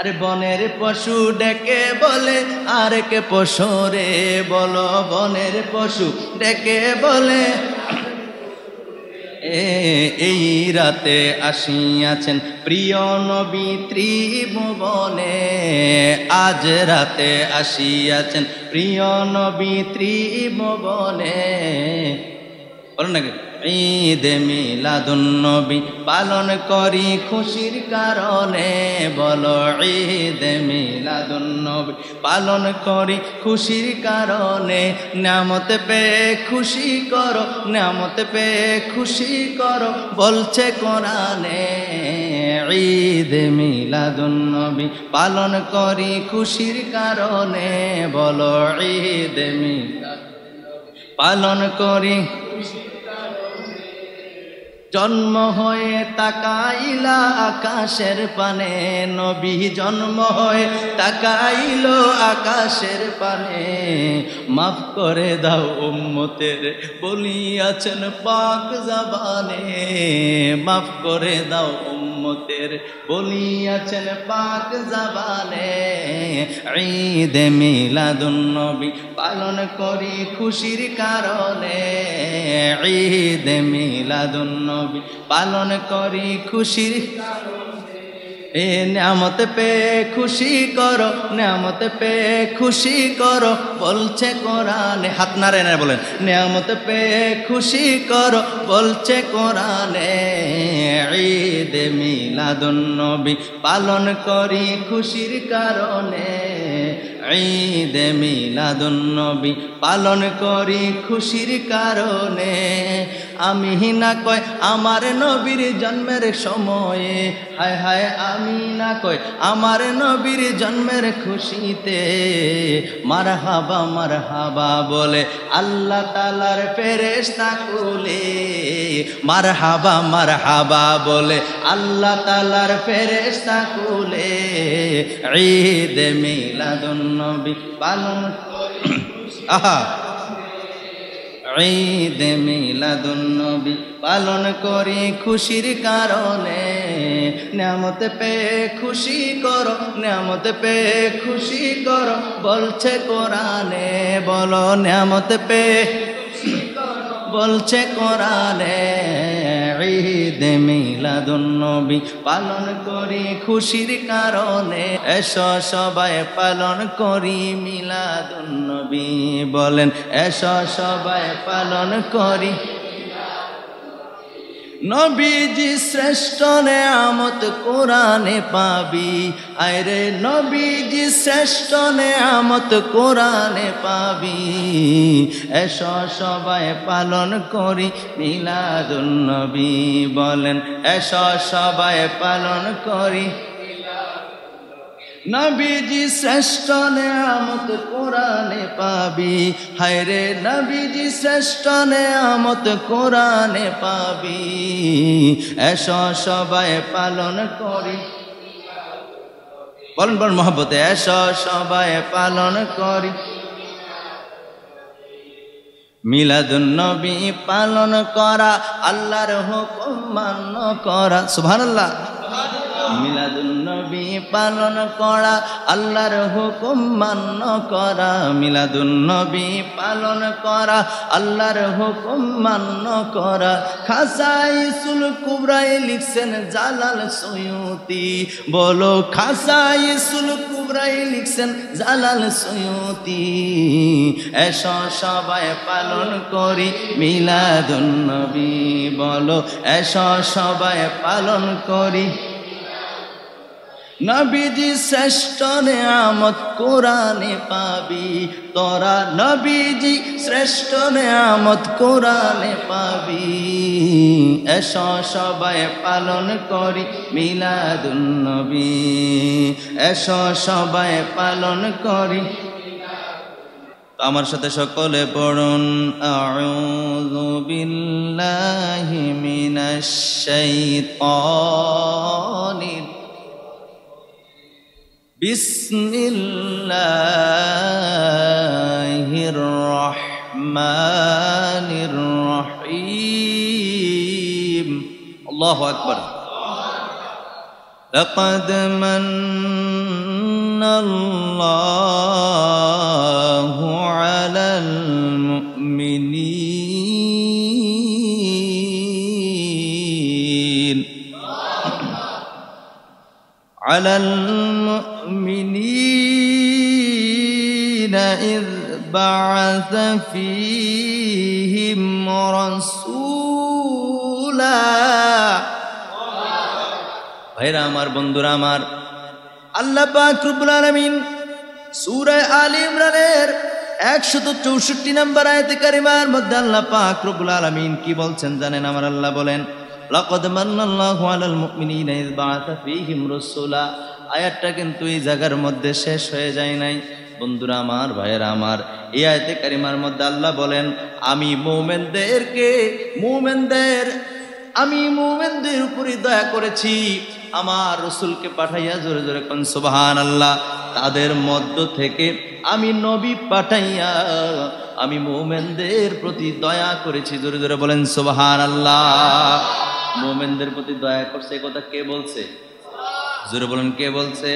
আরে বনের পশু ডেকে বলে আর কে পশু রে বলো, বনের পশু ডেকে বলে এই রাতে আসিয়াছেন প্রিয় নবী ত্রিভুবনে, আজ রাতে আসিয়াছেন প্রিয় নবী ত্রিভুবনে। বলেন নাকি ঈদে মিলাদুন নবী পালন করি খুশির কারণে, বলো ঈদে মিলাদুন নবী পালন করি খুশির কারণে। নিয়ামত পেয়ে খুশি করো, নিয়ামত পেয়ে খুশি করো বলছে কোরআনে। ঈদে মিলাদুন নবী পালন করি খুশির কারণে, বলো ঈদে মিলাদুন পালন করি। জন্ম হয়ে তাকাইলা আকাশের পানে, নবী জন্ম হয়ে তাকাইল আকাশের পানে। মাফ করে দাও উম্মতের বলিয়াছেন পাক জবানে, মাফ করে দাও উম্মতের বলিয়াছেন পাক জবানে। ঈদে মিলাদুন নবী পালন করি খুশির কারণে, ঈদে মিলাদুন নবী পালন করি খুশির কারণে। এ নিয়ামত পেয়ে খুশি করো, নিয়ামত পেয়ে খুশি করো বলছে কোরআনে। হাত নাড়ে না বলেন নিয়ামত পেয়ে খুশি করো বলছে কোরআনে। ঈদে মিলাদুন নবী পালন করি খুশির কারণে, ঈদে মিলাদুন নবী পালন করি খুশির কারণে। আমি না কয় আমার নবীর জন্মের সময়ে, হায় হায় আমি না কয় আমার নবীর জন্মের খুশিতে। মারহাবা মারহাবা বলে আল্লাহ তাআলার ফেরেশতা কুলে, মারহাবা মারহাবা বলে আল্লাহ তাআলার ফেরেশতা কুলে। ঈদে মিলাদুন নবী পালন করি। আহা ঈদে মিলাদুন নবী পালন করি খুশির কারণে। নিয়ামত পেয়ে খুশি করো, নিয়ামত পেয়ে খুশি করো বলছে কোরআনে, বলো নিয়ামত পেয়ে বলছে কোরআনে। ঈদে মিলাদুন নবী পালন করি খুশির কারণে, এসো সবাই পালন করি মিলাদুন নবী। বলেন এসো সবাই পালন করি। নবীজি শ্রেষ্ঠ নেয়ামত কোরআনে পাবি, আরে নবীজি শ্রেষ্ঠ নেয়ামত কোরআনে পাবি। এসো সবাই পালন করি মিলাদুন নবী। বলেন এসো সবাই পালন করি। নবীজি শ্রেষ্ঠ নেয়ামত কোরআনে পাবি, হায়রে নবীজি শ্রেষ্ঠ নেয়ামত কোরআনে পাবি। এসো সবাই পালন করি। বলেন বলেন মহব্বতে এসো সবাই পালন করি মিলাদুন নবী পালন করা, আল্লাহর হুকুম মান্য করা। সুবহানাল্লাহ। মিলাদুন নবী পালন করা, আল্লাহর হুকুম মান্য করা। মিলাদুন নবী পালন করা, আল্লাহর হুকুম মান্য করা। খাসাইসুল কুবরায় লিখছেন জালাল সুয়ুতি, বলো খাসাইসুল কুবরায় লিখছেন জালাল সুয়ুতি। এসো সবাই পালন করি মিলাদুন নবী। বলো এসো সবাই পালন করি। নবীজি শ্রেষ্ঠ নেয়ামত কোরআনে পাবি তোরা, নবীজি শ্রেষ্ঠ নেয়ামত কোরআনে পাবি। এসো সবাই পালন করি মিলাদুন নবী, এসো সবাই পালন করি। আমার সাথে সকলে পড়ুন আউযু বিল্লাহি মিনাশ শাইতানির বিসমিল্লাহির রহমানির রহিম। আল্লাহু আকবার। লাকাদ মান মান্নাল্লাহু আলাল মুমিনিন আলাল মুমিনিনা ইয বা'আসা ফীহিম রাসূলা। ভাইরা আমার, বন্ধুরা আমার, আল্লাহ পাক রব্বুল আলামিন সূরা আলে ইমরানের 164 নম্বর আয়াতে কারিমার মধ্যে আল্লাহ পাক রব্বুল আলামিন কি বলছেন জানেন? আমার আল্লাহ বলেন, লাকাদ মান্নাল্লাহু আলাল মুমিনিনা ইয বা'আসা ফীহিম রাসূলা। আয়াতটা কিন্তু এই জায়গার মধ্যে শেষ হয়ে যায় নাই। বন্ধুরা আমার, ভাইয়েরা আমার, এই আয়াতে কারিমার মধ্যে আল্লাহ বলেন, আমি মুমিনদের উপরে দয়া করেছি, আমার রাসূলকে পাঠাইয়া, জোরে জোরে কোন সুবহানাল্লাহ, তাদের মধ্য থেকে আমি নবী পাঠাইয়া আমি মুমিনদের প্রতি দয়া করেছি। জোরে জোরে বলেন সুবহানাল্লাহ। মুমিনদের প্রতি দয়া করছে, কথা কে বলছে? জোরে বলেন, কে বলছে?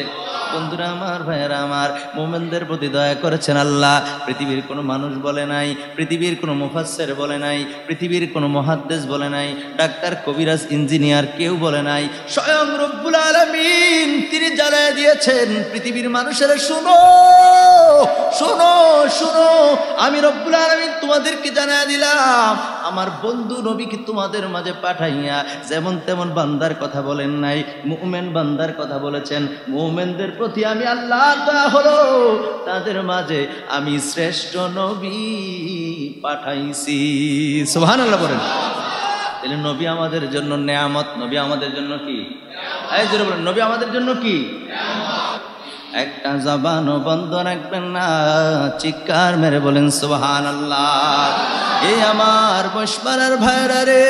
বন্ধুরা আমার, ভাইয়েরা আমার, মুমিনদের প্রতি দয়া করেছেন আল্লাহ। পৃথিবীর কোনো মানুষ বলে নাই, পৃথিবীর কোনো মুফাসসির বলে নাই, পৃথিবীর কোনো মুহাদ্দিস বলে নাই, ডাক্তার, কবিরাজ, ইঞ্জিনিয়ার কেউ বলে নাই। স্বয়ং রব্বুল আলামিন তিনি জানায় দিয়েছেন পৃথিবীর মানুষের, শুনো শুনো শুনো, আমি রব্বুল আলামিন তোমাদেরকে জানায় দিলাম, আমার বন্ধু নবীকে তোমাদের মাঝে পাঠাইয়া যেমন তেমন বান্দার কথা বলেন নাই, মুমিন বান্দার কথা বলেছেন। মুমিনদের প্রতি আমি আল্লাহ দয়া হলো, তাদের মাঝে আমি শ্রেষ্ঠ নবী পাঠাইছি। সুবহানাল্লাহ বলেন। তাহলে নবী আমাদের জন্য নেয়ামত। নবী আমাদের জন্য কি? এই জোরে বলেন, নবী আমাদের জন্য কি? একটা জবানও বন্ধ রাখবেন না, চিৎকার মেরে বলেন সুবহানাল্লাহ। এই আমার বৈশপাড়ার ভাইরা রে,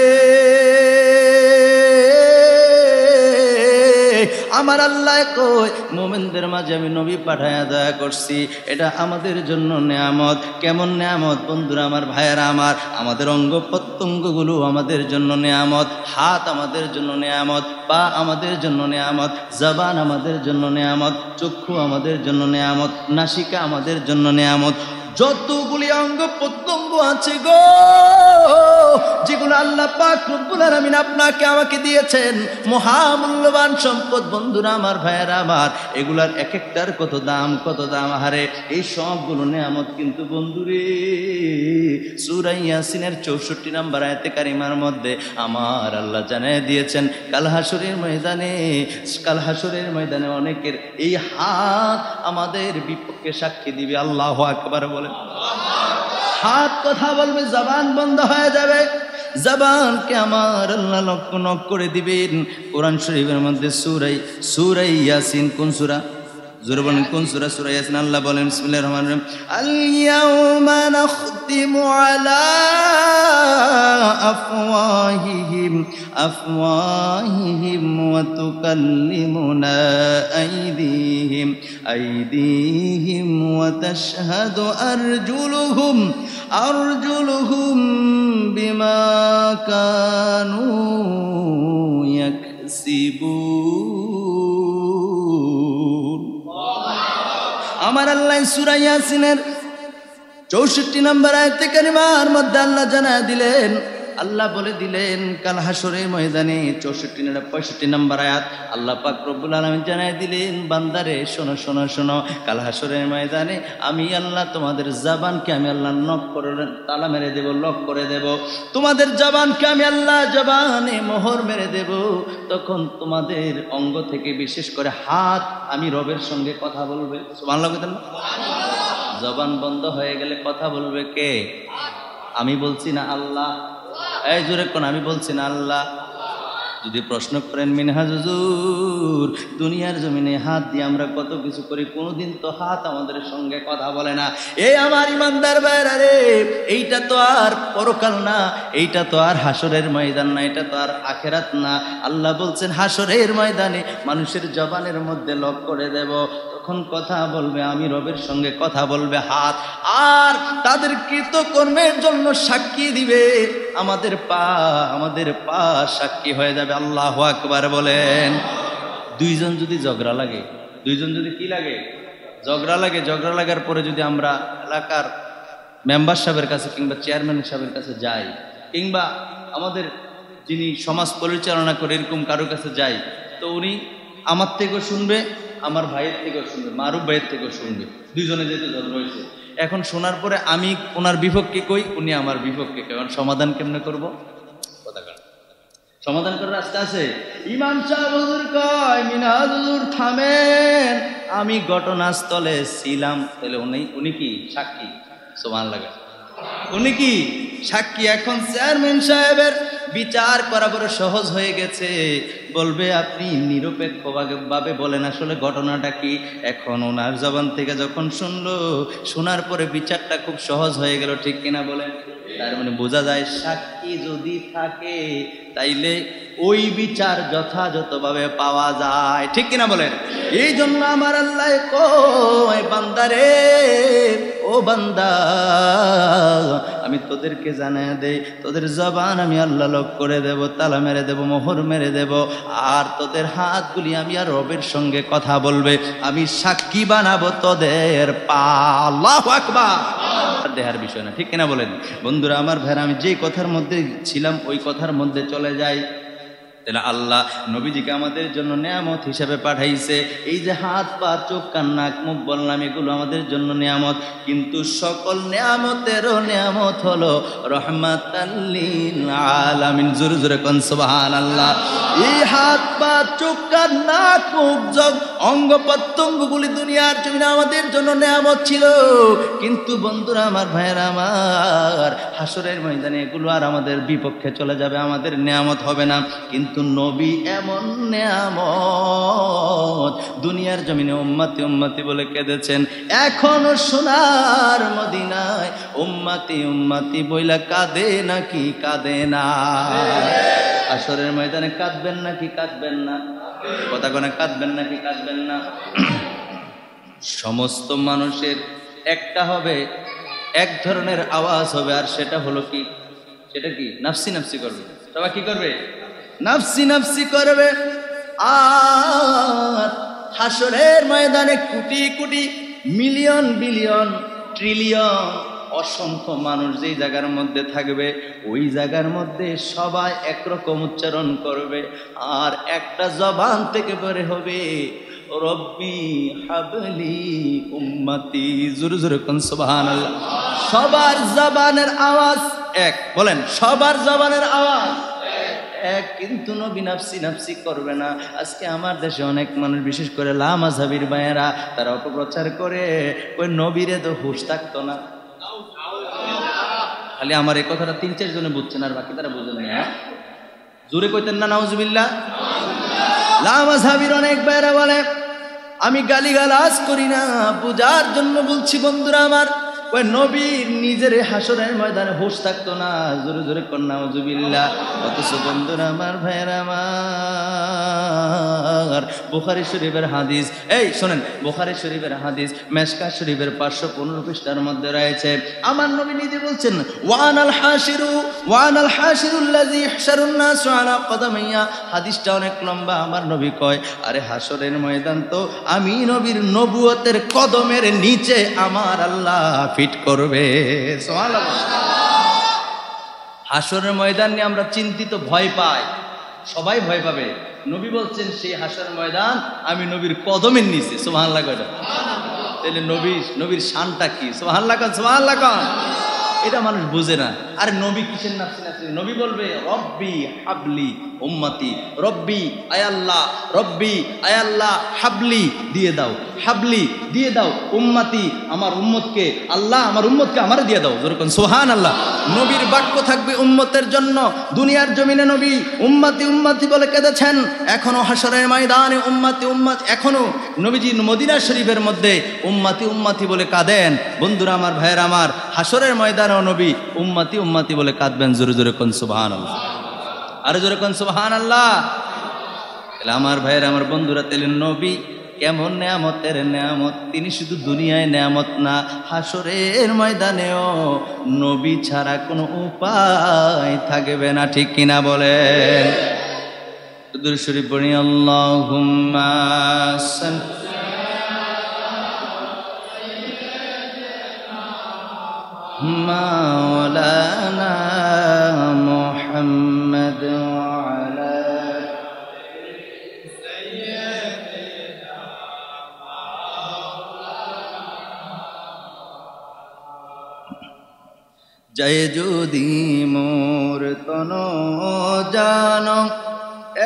আমার আল্লাহ কই মুমিনদের মাঝে আমি নবী পাঠায়া দয়া করছি, এটা আমাদের জন্য নেয়ামত। কেমন নেয়ামত? বন্ধুরা আমার, ভাইয়েরা আমার, আমাদের অঙ্গ প্রত্যঙ্গগুলো আমাদের জন্য নেয়ামত। হাত আমাদের জন্য নেয়ামত, পা আমাদের জন্য নেয়ামত, জবান আমাদের জন্য নেয়ামত, চক্ষু আমাদের জন্য নেয়ামত, নাসিকা আমাদের জন্য নেয়ামত। যতগুলি অঙ্গ প্রত্যঙ্গ আছে গো, যেগুলো আল্লাহ পাক রব্বুল আলামিন আপনাকে আমাকে দিয়েছেন, মহামূল্যবান সম্পদ। বন্ধুরা আমার, ভাইয়েরা আমার, এগুলার এক একটার কত দাম, কত দাম। হারে এই সবগুলো নেয়ামত কিন্তু বন্ধুরে সূরা ইয়াসিনের 64 নম্বর আয়াতে কারিমার মধ্যে আমার আল্লাহ জানিয়ে দিয়েছেন, কাল হাসরের ময়দানে অনেকের এই হাত আমাদের বিপক্ষে সাক্ষী দিবে। আল্লাহু আকবার বলে। হাত কথা বলবে, জবান বন্ধ হয়ে যাবে, জবানকে আমার আল্লাহ লক করে দিবেন। কোরআন শরীফের মধ্যে সূরা ইয়াসিন, কোন সূরা? জোরে বলেন, কোন সূরা? সূরা ইয়াসিন। আল্লাহ বলেন, বিসমিল্লাহির রহমানির রহিম, আল ইয়াউমা নাখতিমু আলা আফওয়াহিহিম ওয়া তুকাল্লিমুনা আইদিহিম ওয়া তাশহাদু আরজুলুহুম বিমা কানু ইয়াকসিবুন। আমার আল্লাহ সূরা ইয়াসিনের 64 নম্বর আয়াতে কারিমার মধ্যে আল্লাহ জানায় দিলেন, আল্লাহ বলে দিলেন কাল হাসরের ময়দানে 65 নম্বর আয়াত আল্লাহ পাক রব্বুল আলামিন জানায় দিলেন, বান্দারে শোনো শোনো শোনো, কাল হাসরের ময়দানে আমি আল্লাহ তোমাদের জবানকে আমি আল্লাহ নক করে তালা মেরে দেব, লক করে দেব। তোমাদের জবানকে আমি আল্লাহ জবানে মোহর মেরে দেব। তখন তোমাদের অঙ্গ থেকে বিশেষ করে হাত আমি রবের সঙ্গে কথা বলবে। সুবহানাল্লাহ। জবান বন্ধ হয়ে গেলে কথা বলবে কে? আমি বলছি না আল্লাহ? এই জোরে কোন আমি বলছি না আল্লাহ? যদি প্রশ্ন করেন মিনহাজ হুজুর, দুনিয়ার জমিনে হাত দিয়ে আমরা কত কিছু করি, কোনোদিন তো হাত আমাদের সঙ্গে কথা বলে না। এই আমার ইমানদার ভাইরা রে, এইটা তো আর পরকাল না, এইটা তো আর হাসরের ময়দান না, এটা তো আর আখেরাত না। আল্লাহ বলছেন হাসরের ময়দানে মানুষের জবানের মধ্যে লক করে দেব, তখন কথা বলবে আমি রবের সঙ্গে কথা বলবে হাত, আর তাদের কৃতকর্মের জন্য সাক্ষী দিবে আমাদের পা সাক্ষী হয়ে যাবে। আল্লাহু আকবার বলেন। দুইজন যদি ঝগড়া লাগে, দুইজন যদি কি লাগে? ঝগড়া লাগে, ঝগড়া লাগার পরে যদি আমরা এলাকার মেম্বার সাহেবের কাছে কিংবা চেয়ারম্যান সাহেবের কাছে যাই, কিংবা আমাদের যিনি সমাজ পরিচালনা করে এরকম কারোর কাছে যাই, তো উনি আমার থেকেও শুনবে, আমার ভাইয়ের থেকেও শুনবে, মারুফ ভাইয়ের থেকেও শুনবে, দুইজনে যেহেতু ঝগড়া হয়েছে। এখন শোনার পরে আমি ওনার বিপক্ষে কই, উনি আমার বিপক্ষে কই, এখন সমাধান কেমনে করব? কথা কার সমাধান করার রাস্তা আছে? ইমাম সাহেব হুজুর কয়, মিনহাজ হুজুর থামেন, আমি ঘটনাস্থলে ছিলাম। তাহলে উনি কি সাক্ষী? সুবহানাল্লাহ। উনি কি সাক্ষী? এখন চেয়ারম্যান সাহেবের বিচার করা বড় সহজ হয়ে গেছে, বলবে আপনি নিরপেক্ষভাবে বলেন আসলে ঘটনাটা কি। এখন ওনার জবান থেকে যখন শুনলো, শোনার পরে বিচারটা খুব সহজ হয়ে গেল, ঠিক কিনা বলেন? তার মানে বোঝা যায় সাক্ষী যদি থাকে তাইলে ওই বিচার যথাযথভাবে পাওয়া যায়, ঠিক কিনা বলেন? এই জন্য আমার আল্লাহ কয়, বান্দারে, ও বান্দা, আমি তোদেরকে জানাই দেই, তোদের জবান আমি আল্লাহ লক করে দেব, তালা মেরে দেব, মোহর মেরে দেব, আর তোদের হাতগুলি আমি আর রবের সঙ্গে কথা বলবে, আমি সাক্ষী বানাবো তোদের পা। আল্লাহু আকবার। দেহার বিষয় না, ঠিক কিনা বলেন? বন্ধুরা আমার ভাইরা, আমি যেই কথার মধ্যে ছিলাম ওই কথার মধ্যে চলে যাই। তাহলে আল্লাহ নবীজিকে আমাদের জন্য নেয়ামত হিসেবে পাঠাইছে। এই যে হাত, পা, চোখ, কান, নাক, মুখ বললাম, এগুলো আমাদের জন্য নেয়ামত, কিন্তু সকল নেয়ামতেরও নেয়ামত হলো রহমাতাল লিল আলামিন। জোরে জোরে কোন সুবহানাল্লাহ। এই হাত, পা, চোখ, কান, নাক, মুখ, অঙ্গ প্রত্যঙ্গগুলি দুনিয়ার জমিনে আমাদের জন্য নেয়ামত ছিল, কিন্তু বন্ধুরা আমার, ভাইয়েরা আমার, হাসরের ময়দানে এগুলো আর আমাদের বিপক্ষে চলে যাবে, আমাদের নেয়ামত হবে না। কিন্তু নবী এমন নেয়ামত, দুনিয়ার জমিনে উম্মতি উম্মতি বলে কেঁদেছেন, এখনো সোনার মদিনায় উম্মতি উম্মতি বইলা কাঁদে নাকি কাঁদে না? হাসরের ময়দানে কাঁদবেন নাকি কাঁদবেন না? কথা কোনে, কাঁদবেন নাকি কাঁদবেন না? সমস্ত মানুষের একটা হবে, এক ধরনের আওয়াজ হবে, আর সেটা হলো কি? সেটা কি? নাফসি নাফসি করবে। সবাই কি করবে? নাফসি নাফসি করবে। আর হাসরের ময়দানে crore crore, million billion trillion অসংখ্য মানুষ যেই জায়গার মধ্যে থাকবে, ওই জায়গার মধ্যে সবাই একরকম উচ্চারণ করবে, আর একটা জবান থেকে বের হবে, রব্বি হাবলি উম্মতি। জোরে জোরে কোন সুবহানাল্লাহ। সবার জবানের আওয়াজ এক, বলেন, সবার জবানের আওয়াজ এক, কিন্তু নবী নাফসি নাফসি করবে না। আজকে আমার দেশে অনেক মানুষ, বিশেষ করে লামাযহাবির ভাইয়েরা, তারা অপপ্রচার করে, ওই নবীরে তো হুঁশ থাকতো না। খালি আমার এই কথাটা 3-4 জনে বুঝছেন, আর বাকি তারা বুঝেন না। জোরে কইতেন না নাউজুবিল্লাহ। লামাযহাবির অনেক ভাইয়েরা বলে, আমি গালিগালাজ করি না, বুঝার জন্য বলছি বন্ধুরা আমার, ওই নবীর নিজের হাসরের ময়দানে হুঁশ থাকতো না। জোরে জোরে কোন নাউজুবিল্লাহ। অথচ বন্ধুরা আমার, ভাইয়েরা আমার, বুখারী শরীফের হাদিস, এই শোনেন, বুখারী শরীফের হাদিস মেশকাত শরীফের 515 পৃষ্ঠার মধ্যে রয়েছে, আমার নবী নিজে বলছেন, ওয়ানাল হাশিরুল্লাযী ইহশারুন নাস আলা কদামাইয়া। হাদিসটা অনেক লম্বা। আমার নবী কয়, আরে হাসরের ময়দান তো আমি নবীর নবুয়তের কদমের নিচে আমার আল্লাহ ফিট করবে। সুবহানাল্লাহ। হাসরের ময়দান নিয়ে আমরা চিন্তিত, ভয় পাই, সবাই ভয় পাবে। নবী বলছেন সেই হাসরের ময়দান আমি নবীর কদমের নিচে। সুবহানাল্লাহ। তাহলে নবীর শানটা কি? সুবহানাল্লাহ, সুবহানাল্লাহ। এটা মানুষ বুঝে না। আরে নবী কিসের নাফসি নাফসি? নবী বলবে, রব্বি হাবলি উম্মতি, রব্বি আয়াল্লাহ, রব্বি আয়াল্লাহ হাবলি দিয়ে দাও, হাবলি দিয়ে দাও, উম্মতি আমার উম্মতকে, আল্লাহ আমার উম্মতকে আমারে দিয়ে দাও। যেরকম সুবহানাল্লাহ। নবীর বাক্য থাকবে উম্মতের জন্য। দুনিয়ার জমিনে নবী উম্মতি উম্মতি বলে কেঁদেছেন, এখনো হাসরের ময়দানে উম্মতি উম্মত, এখনো নবীজি মদিনা শরীফের মধ্যে উম্মতি উম্মতি বলে কাঁদেন। বন্ধুরা আমার, ভাইয়ের আমার, হাসরের ময়দানেও নবী উম্মতি উম্মতি বলে কাঁদবেন। জোরে জোরে কোন সুবহানাল্লাহ। আরে জোরে কোন সুবহানাল্লাহ। তাহলে আমার ভাইয়ের, আমার বন্ধুরা, তাহলে নবী কেমন নেয়ামতের নেয়ামত। তিনি শুধু দুনিয়ায় নেয়ামত না, হাসরের ময়দানেও নবী ছাড়া কোনো উপায় থাকবে না, ঠিক কিনা বলেন? দুরূদ শরীফ পড়ি, আল্লাহুম্মা সাল্লি মাওলানা মুহাম্মদ জয় যদি মোর তন জানো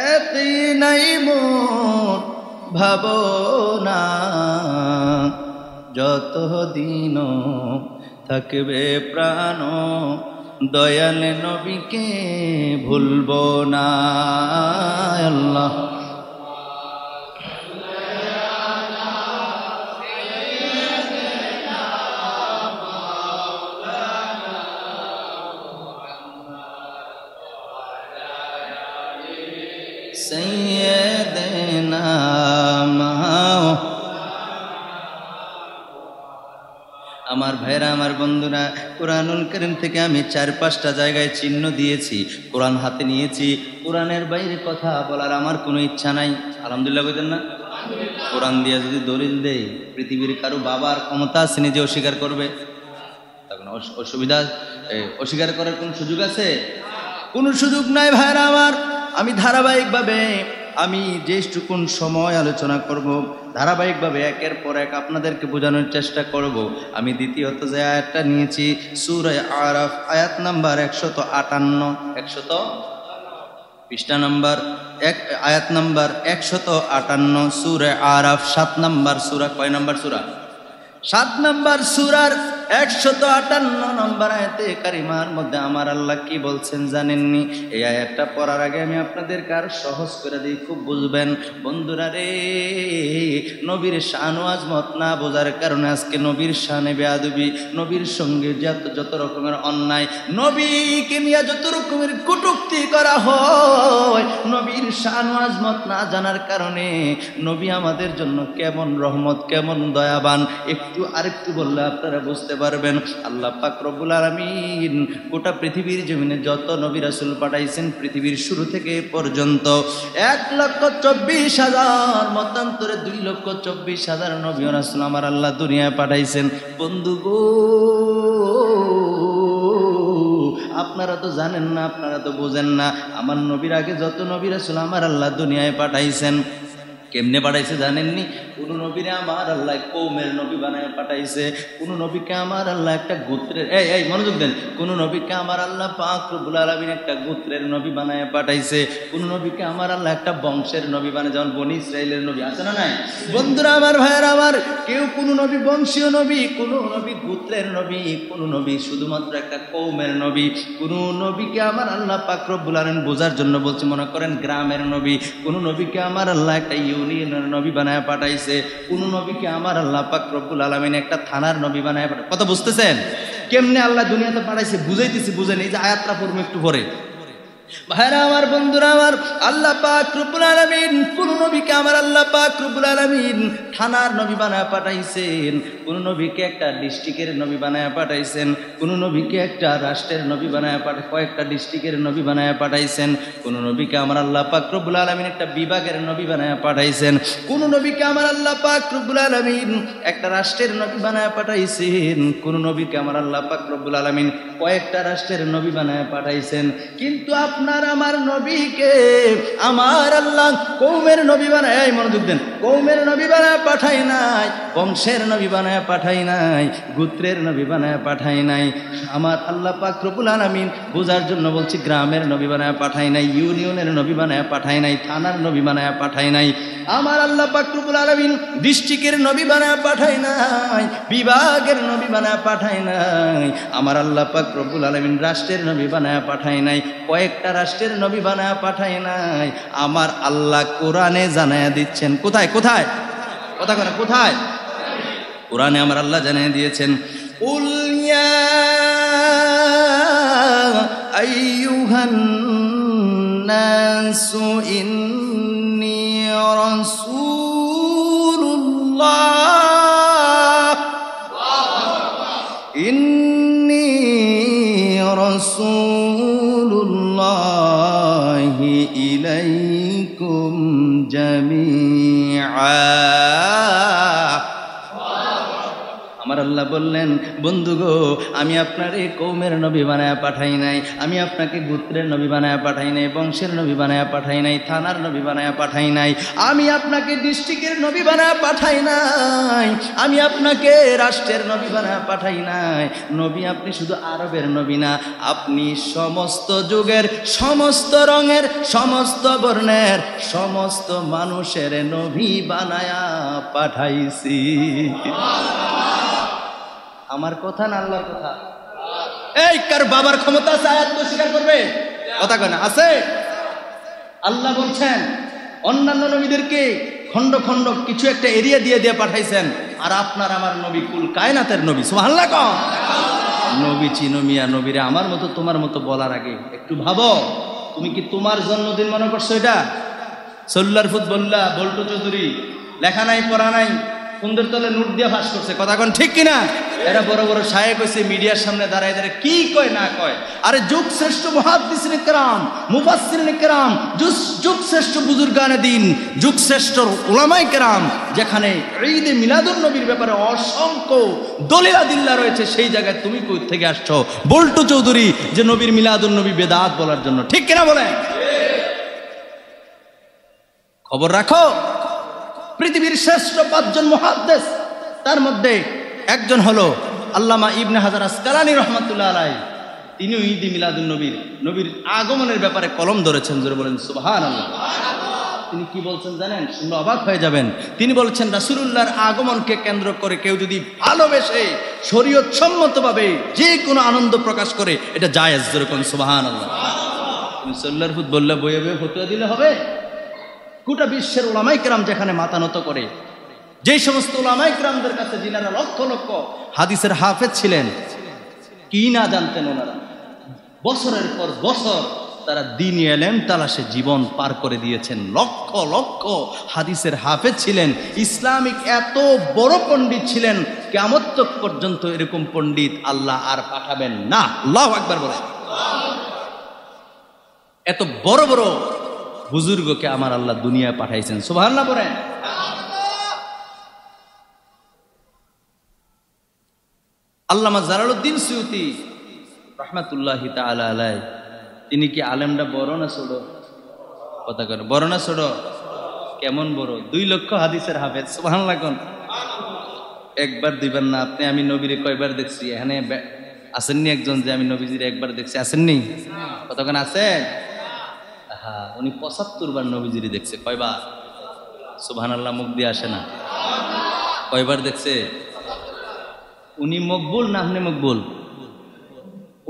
এতি নাই মোর ভাবনা যত দিন থাকবে প্রাণ দয়াল নবীকে ভুলব না আল্লাহ সৈয়দনা আমার ভাইরা আমার বন্ধুরা কোরআনুল কারীম থেকে আমি 4-5টা জায়গায় চিহ্ন দিয়েছি কোরআন হাতে নিয়েছি কোরআনের বাইরে কথা বলার আমার কোনো ইচ্ছা নাই আলহামদুলিল্লাহ কইতেন না কোরআন দিয়ে যদি দলিল দেই পৃথিবীর কারো বাবার ক্ষমতা আছে নিজে অস্বীকার করবে তখন অসুবিধা অস্বীকার করার কোনো সুযোগ আছে কোনো সুযোগ নাই ভাইরা আমার আমি ধারাবাহিকভাবে আমি যেটুকুন সময় আলোচনা করব ধারাবাহিকভাবে একের পর এক আপনাদেরকে বোঝানোর চেষ্টা করব আমি দ্বিতীয়ত যে আয়াতটা নিয়েছি সূরা আরাফ আয়াত নাম্বার 158 পৃষ্ঠা নাম্বার 1 আয়াত নাম্বার 158 সূরা আরাফ 7 নাম্বার সূরা কয় নাম্বার সূরা 7 নাম্বার সূরার 158 নম্বর আয়াতে কারিমার মধ্যে আমার আল্লাহ কি বলছেন জানেননি এই আয়াতটা পড়ার আগে আমি আপনাদেরকে আর সহজ করে দিই খুব বুঝবেন বন্ধুরা রে নবীর শান ও আজমত না বোঝার কারণে আজকে নবীর শানে বেয়াদবি নবীর সঙ্গে যত রকমের অন্যায় নবীকে নিয়ে যত রকমের কটূক্তি করা হয় নবীর শান ও আজমত না জানার কারণে নবী আমাদের জন্য কেমন রহমত কেমন দয়াবান একটু আরেকটু বললে আপনারা বুঝতে পারবেন আল্লাহ পাক রব্বুল আলামিন গোটা পৃথিবীর জমিনে যত নবী রাসূল পাঠাইছেন পৃথিবীর শুরু থেকে পর্যন্ত 1,24,000 মতান্তরে 2,24,000 নবী রাসূল আমার আল্লাহ দুনিয়ায় পাঠাইছেন বন্ধু গো আপনারা তো জানেন না আপনারা তো বোঝেন না আমার নবীর আগে যত নবী রাসূল আমার আল্লাহ দুনিয়ায় পাঠাইছেন কেমনে পাঠাইছে জানেননি কোন নবীরে আমার আল্লাহ কওমের নবী বানায় পাঠাইছে কোন নবীকে আমার আল্লাহ একটা গোত্রের এই মনোযোগ দেন কোন নবীকে আমার আল্লাহ পাক রব্বুল আলামিন একটা গোত্রের নবী বানায় পাঠাইছে কোন নবীকে আমার আল্লাহ একটা বংশের নবী বানায় যেমন বনি ইসরাইলের নবী আছে না নাই বন্ধুরা আমার ভাইয়েরা আমার কেউ কোন নবী বংশীয় নবী কোন নবী গোত্রের নবী কোন নবী শুধুমাত্র একটা কওমের নবী কোন নবীকে আমার আল্লাহ পাক রব্বুল আলামিন বোঝার জন্য বলছে মনে করেন গ্রামের নবী কোন নবীকে আমার আল্লাহ একটা ইউনিয়নের নবী বানায় পাঠাইছে কোন নবীকে আমার আল্লাহ পাক রব্বুল আলামিন একটা থানার নবী বানায় পাঠাইছে কথা বুঝতেছেন কেমনে আল্লাহ দুনিয়াতে পাঠাইছে বুঝাইতেছি বুঝেন এই যে আয়াতটা পড়বো একটু পরে ভাইরা আমার বন্ধুরা আমার আল্লাহ পাক রব্বুল আলামিন কোন নবীকে আমার আল্লাহ পাক রব্বুল আলামিন থানার নবী বানায় পাঠাইছেন কোন নবীকে একটা ডিস্ট্রিক্টের নবী বানায় পাঠাইছেন কোন নবীকে একটা রাষ্ট্রের নবী বানায় কয়েকটা ডিস্ট্রিক্টের নবী বানায় পাঠাইছেন কোন নবীকে আমার আল্লাহ পাক রব্বুল আলামিন একটা বিভাগের নবী বানায় পাঠাইছেন কোন নবীকে আমার আল্লাহ পাক রব্বুল আলামিন একটা রাষ্ট্রের নবী বানায় পাঠাইছেন কোন নবীকে আমার আল্লাহ পাক রব্বুল আলামিন কয়েকটা রাষ্ট্রের নবী বানায় পাঠাইছেন কিন্তু আপনার আমার নবীকে আমার আল্লাহ কওমের নবী বানায় মনোযোগ দেন কওমের নবী বানায় পাঠায় নাই বংশের নবী বানায় পাঠায় নাই গোত্রের নবী বানায় পাঠায় নাই আমার আল্লাহ পাক রব্বুল আলামিন বোঝার জন্য বলছি গ্রামের নবী বানায় পাঠায় নাই ইউনিয়নের নবী বানায় পাঠায় নাই থানার নবী বানায় পাঠায় নাই আমার আল্লাহ পাক রব্বুল আলামিন ডিস্ট্রিক্টের নবী বানায় পাঠায় নাই বিভাগের নবী বানায় পাঠায় নাই আমার আল্লাহ পাক রব্বুল আলামিন রাষ্ট্রের নবী বানায় পাঠায় নাই কয়েকটা রাষ্ট্রের নবী বানায় পাঠায় নাই আমার আল্লাহ কোরআনে জানায়া দিচ্ছেন কোথায় কোথায় কথা করে কোথায় কোরআনে আমার আল্লাহ জানিয়ে দিয়েছেন উল ইয়া আইয়ুহান নাসু ইন্নী রাসূলুল্লাহ ইন্নী রাসূলুল্লাহি ইলাইকুম জামিআ আমার আল্লাহ বললেন, বন্ধু গো, আমি আপনার এই কওমের নবী বানায়া পাঠাই নাই, আমি আপনাকে গোত্রের নবী বানায়া পাঠাই নাই, বংশের নবী বানায়া পাঠাই নাই, থানার নবী বানায়া পাঠাই নাই, আমি আপনাকে ডিস্ট্রিক্টের নবী বানায়া পাঠাই নাই, আমি আপনাকে রাষ্ট্রের নবী বানায়া পাঠাই নাই। নবী আপনি শুধু আরবের নবী না, আপনি সমস্ত যুগের, সমস্ত রঙের, সমস্ত বর্ণের, সমস্ত মানুষের নবী বানায়া পাঠাইছি। আমার কথা না আল্লাহর কথা? এই কার বাবার ক্ষমতা আছে আয়াত তো স্বীকার করবে? কথা কয় না? আছে। আল্লাহ বলছেন অন্যান্য নবীদেরকে খন্ড খন্ড কিছু একটা এরিয়া দিয়ে দিয়ে পাঠাইছেন, আর আপনার আমার নবী কুল কায়নাতের নবী। সুবহানাল্লাহ। কও নবী চিনো মিয়া, নবীরে আমার মতো তোমার মতো বলার আগে একটু ভাবো, তুমি কি তোমার জন্মদিন মনে করছো? এটা সোল্লার ফুটবল্লা বল্টু চৌধুরী লেখা নাই, পড়া নাই, সুন্দর তলে নোট দিয়ে ফাঁস করছে। কথা কোন ঠিক কিনা? এরা বড় বড় শায়েখ হইছে, মিডিয়ার সামনে দাঁড়ায় দাঁড়ায় কি কয় না কয়। আরে যুগ শ্রেষ্ঠ মুহাদ্দিসিন কিরাম, মুফাসসিরিন কিরাম, যুগ শ্রেষ্ঠ বুজুর্গানে দ্বীন, যুগ শ্রেষ্ঠ উলামায়ে কিরাম, যেখানে ঈদে মিলাদুন নবীর ব্যাপারে অসংখ্য দলিল আদিল্লা রয়েছে, সেই জায়গায় তুমি কই থেকে আসছো বল্টু চৌধুরী যে নবীর মিলাদুন নবী বেদাত বলার জন্য? ঠিক কিনা বলেন? খবর রাখো, পৃথিবীর শ্রেষ্ঠ 5 জন মুহাদ্দিস, তার মধ্যে একজন হলো আল্লামা ইবনে হাজার আসকালানী রহমাতুল্লাহ আলাইহি। তিনি ঈদ মিলাদুন নবীর আগমনের ব্যাপারে কলম ধরেছেন। জোরে বলেন সুবহানাল্লাহ। তিনি কি বলছেন জানেন? শুনলে অবাক হয়ে যাবেন। তিনি বলছেন রাসূলুল্লাহর আগমনকে কেন্দ্র করে কেউ যদি ভালোবেসে শরীয়ত সম্মতভাবে যে কোনো আনন্দ প্রকাশ করে, এটা জায়েজ। জোরে বলেন সুবহানাল্লাহ। তুমি সোল্লার ফুট বললে বইয়ে বইয়ে ফতোয়া দিলে হবে? গোটা বিশ্বের উলামায়ে কেরাম যেখানে মাথা নত করে, যেই সমস্ত উলামায়ে কেরামদের কাছে যিনারা লক্ষ লক্ষ হাদিসের হাফেজ ছিলেন, কি না জানতেন ওনারা, বছরের পর বছর তারা দ্বীনি ইলম তালাশে জীবন পার করে দিয়েছেন। লক্ষ লক্ষ হাদিসের হাফেজ ছিলেন, ইসলামিক এত বড় পণ্ডিত ছিলেন, কিয়ামত পর্যন্ত এরকম পণ্ডিত আল্লাহ আর পাঠাবেন না। আল্লাহু আকবার বলে। এত বড় বড় বুজুর্গকে আমার আল্লাহ দুনিয়ায় পাঠাইছেন। সুবহানাল্লাহ বলেন। আল্লামা জালালউদ্দিন সুয়ুতি রাহমাতুল্লাহি তাআলা আলাইহি, তিনি কি আলেমটা বড় না ছোট? কথা করেন, বড় না ছোট? কেমন বড়? 2 লক্ষ হাদিসের হাফেজ। সুবহানাল্লাহ কোন? একবার দুইবার না, আপনি আমি নবীরে কয়বার দেখছি? এখানে আসেননি একজন যে আমি নবীজিরে একবার দেখছি? আসেননি? কতক্ষণ আছে? হ্যাঁ, উনি 75 বার নবীজিরে দেখছে। কয়বার? সুবহানাল্লাহ, মুখ দিয়ে আসে না। কয়বার দেখছে? উনি মকবুল না আপনি মকবুল?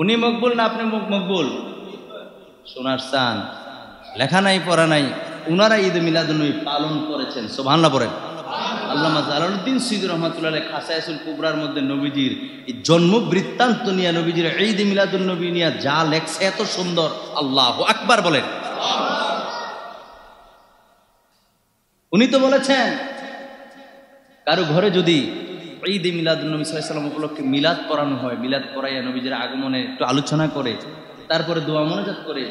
উনি মকবুল না আপনি মকবুল? শোনার চান? লেখা নাই, পড়া নাই, উনারা ঈদ মিলাদুন নবী পালন করেছেন। সুবহানাল্লাহ বলেন। আল্লামা জালালউদ্দিন সুয়ুতি রাহমাতুল্লাহ আলাইহি খাসায়েসুল কুবরার মধ্যে নবীজির এই জন্ম বৃত্তান্ত নিয়ে, নবীজির ঈদ মিলাদুন নবী নিয়ে যা লেখছে এত সুন্দর। আল্লাহু আকবার বলেন। উনি তো বলেছেন, কারো ঘরে যদি ঈদ মিলাদুন নবী সাল্লাল্লাহু আলাইহি ওয়াসাল্লাম উপলক্ষে মিলাদ পড়ানো হয়, মিলাদ পড়াইয়া নবীজির আগমনে একটু আলোচনা করে, তারপরে দোয়া মোনাজাত করে,